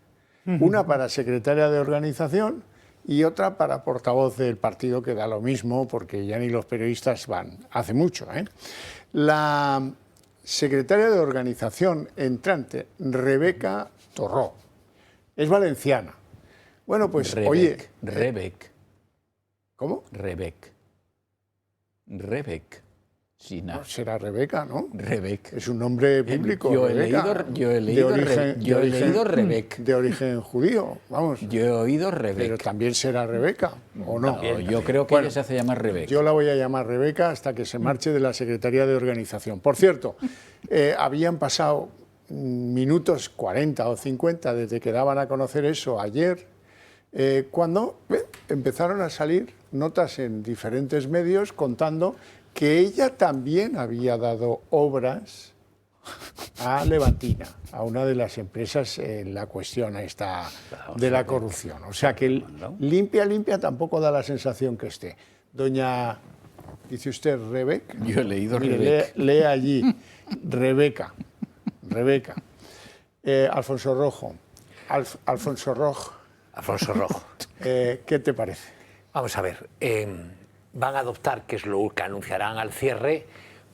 Una para secretaria de organización y otra para portavoz del partido, que da lo mismo porque ya ni los periodistas van, hace mucho. La secretaria de organización entrante, Rebeca Torró, es valenciana. Bueno, pues oye... ¿Cómo? Rebek. Sí, no, será Rebeca, ¿no? Rebek. Es un nombre bíblico. Yo he leído Rebek. De origen judío, vamos. Yo he oído Rebek. Pero también será Rebeca, ¿o no? No, yo creo que ella se hace llamar Rebeca. Yo la voy a llamar Rebeca hasta que se marche de la Secretaría de Organización. Por cierto, habían pasado minutos 40 o 50 desde que daban a conocer eso ayer, cuando empezaron a salir notas en diferentes medios contando que ella también había dado obras a Levantina, a una de las empresas en la cuestión esta de la corrupción. O sea que limpia tampoco da la sensación que esté. Doña, dice usted Rebeca. Yo he leído Rebeca. Lee allí, Rebeca. Alfonso Rojo. Alfonso Rojo. ¿Qué te parece? Vamos a ver, van a adoptar, que es lo que anunciarán al cierre,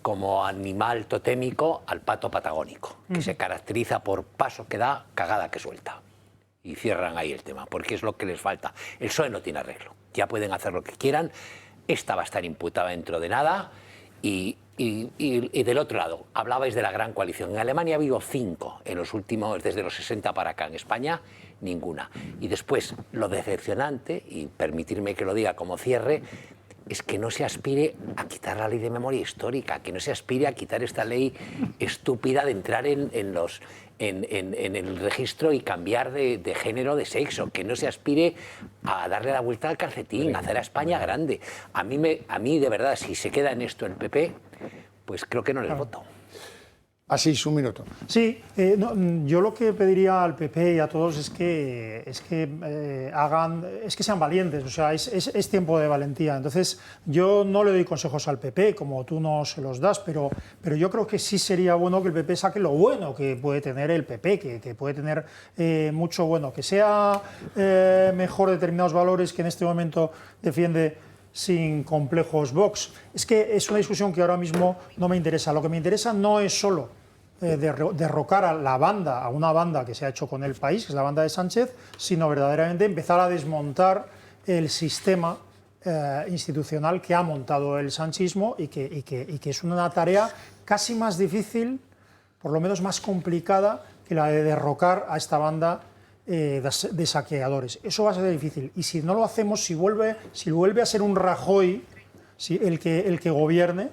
como animal totémico al pato patagónico, que se caracteriza por paso que da, cagada que suelta. Y cierran ahí el tema, porque es lo que les falta. El PSOE no tiene arreglo, ya pueden hacer lo que quieran, esta va a estar imputada dentro de nada. Y del otro lado, hablabais de la gran coalición. En Alemania ha habido 5 en los últimos, desde los 60 para acá. En España, ninguna. Y después, lo decepcionante, y permitirme que lo diga como cierre, es que no se aspire a quitar la ley de memoria histórica, que no se aspire a quitar esta ley estúpida de entrar en el registro y cambiar de género, de sexo, que no se aspire a darle la vuelta al calcetín, a hacer a España grande. A mí de verdad, si se queda en esto el PP, pues creo que no les voto. Así, un minuto. Sí, yo lo que pediría al PP y a todos es que sean valientes, o sea, es tiempo de valentía. Entonces, yo no le doy consejos al PP, como tú no se los das, pero yo creo que sí sería bueno que el PP saque lo bueno que puede tener el PP, que puede tener mucho bueno, que sea mejor determinados valores que en este momento defiende sin complejos Vox. Es que es una discusión que ahora mismo no me interesa. Lo que me interesa no es solo derrocar a la banda, a una banda que se ha hecho con el país, que es la banda de Sánchez, sino verdaderamente empezar a desmontar el sistema institucional que ha montado el sanchismo y que es una tarea casi más difícil, por lo menos más complicada, que la de derrocar a esta banda de saqueadores. Eso va a ser difícil. Y si no lo hacemos, si vuelve a ser un Rajoy el que gobierne,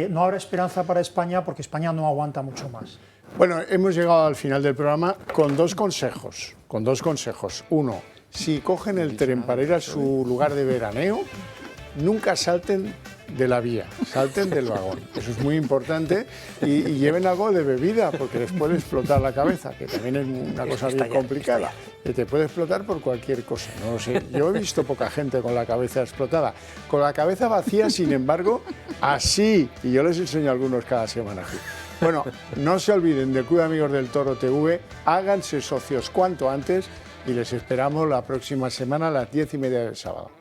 no habrá esperanza para España, porque España no aguanta mucho más. Bueno, hemos llegado al final del programa con dos consejos. Uno, si cogen el tren para ir a su lugar de veraneo, nunca salten de la vía, salten del vagón. Eso es muy importante y lleven algo de bebida, porque les puede explotar la cabeza, que también es una cosa bien complicada, que te puede explotar por cualquier cosa, no lo sé. Yo he visto poca gente con la cabeza explotada. Con la cabeza vacía, sin embargo, así, y yo les enseño a algunos cada semana aquí. Bueno, no se olviden del Club de Amigos del Toro TV, háganse socios cuanto antes y les esperamos la próxima semana a las 10:30 del sábado.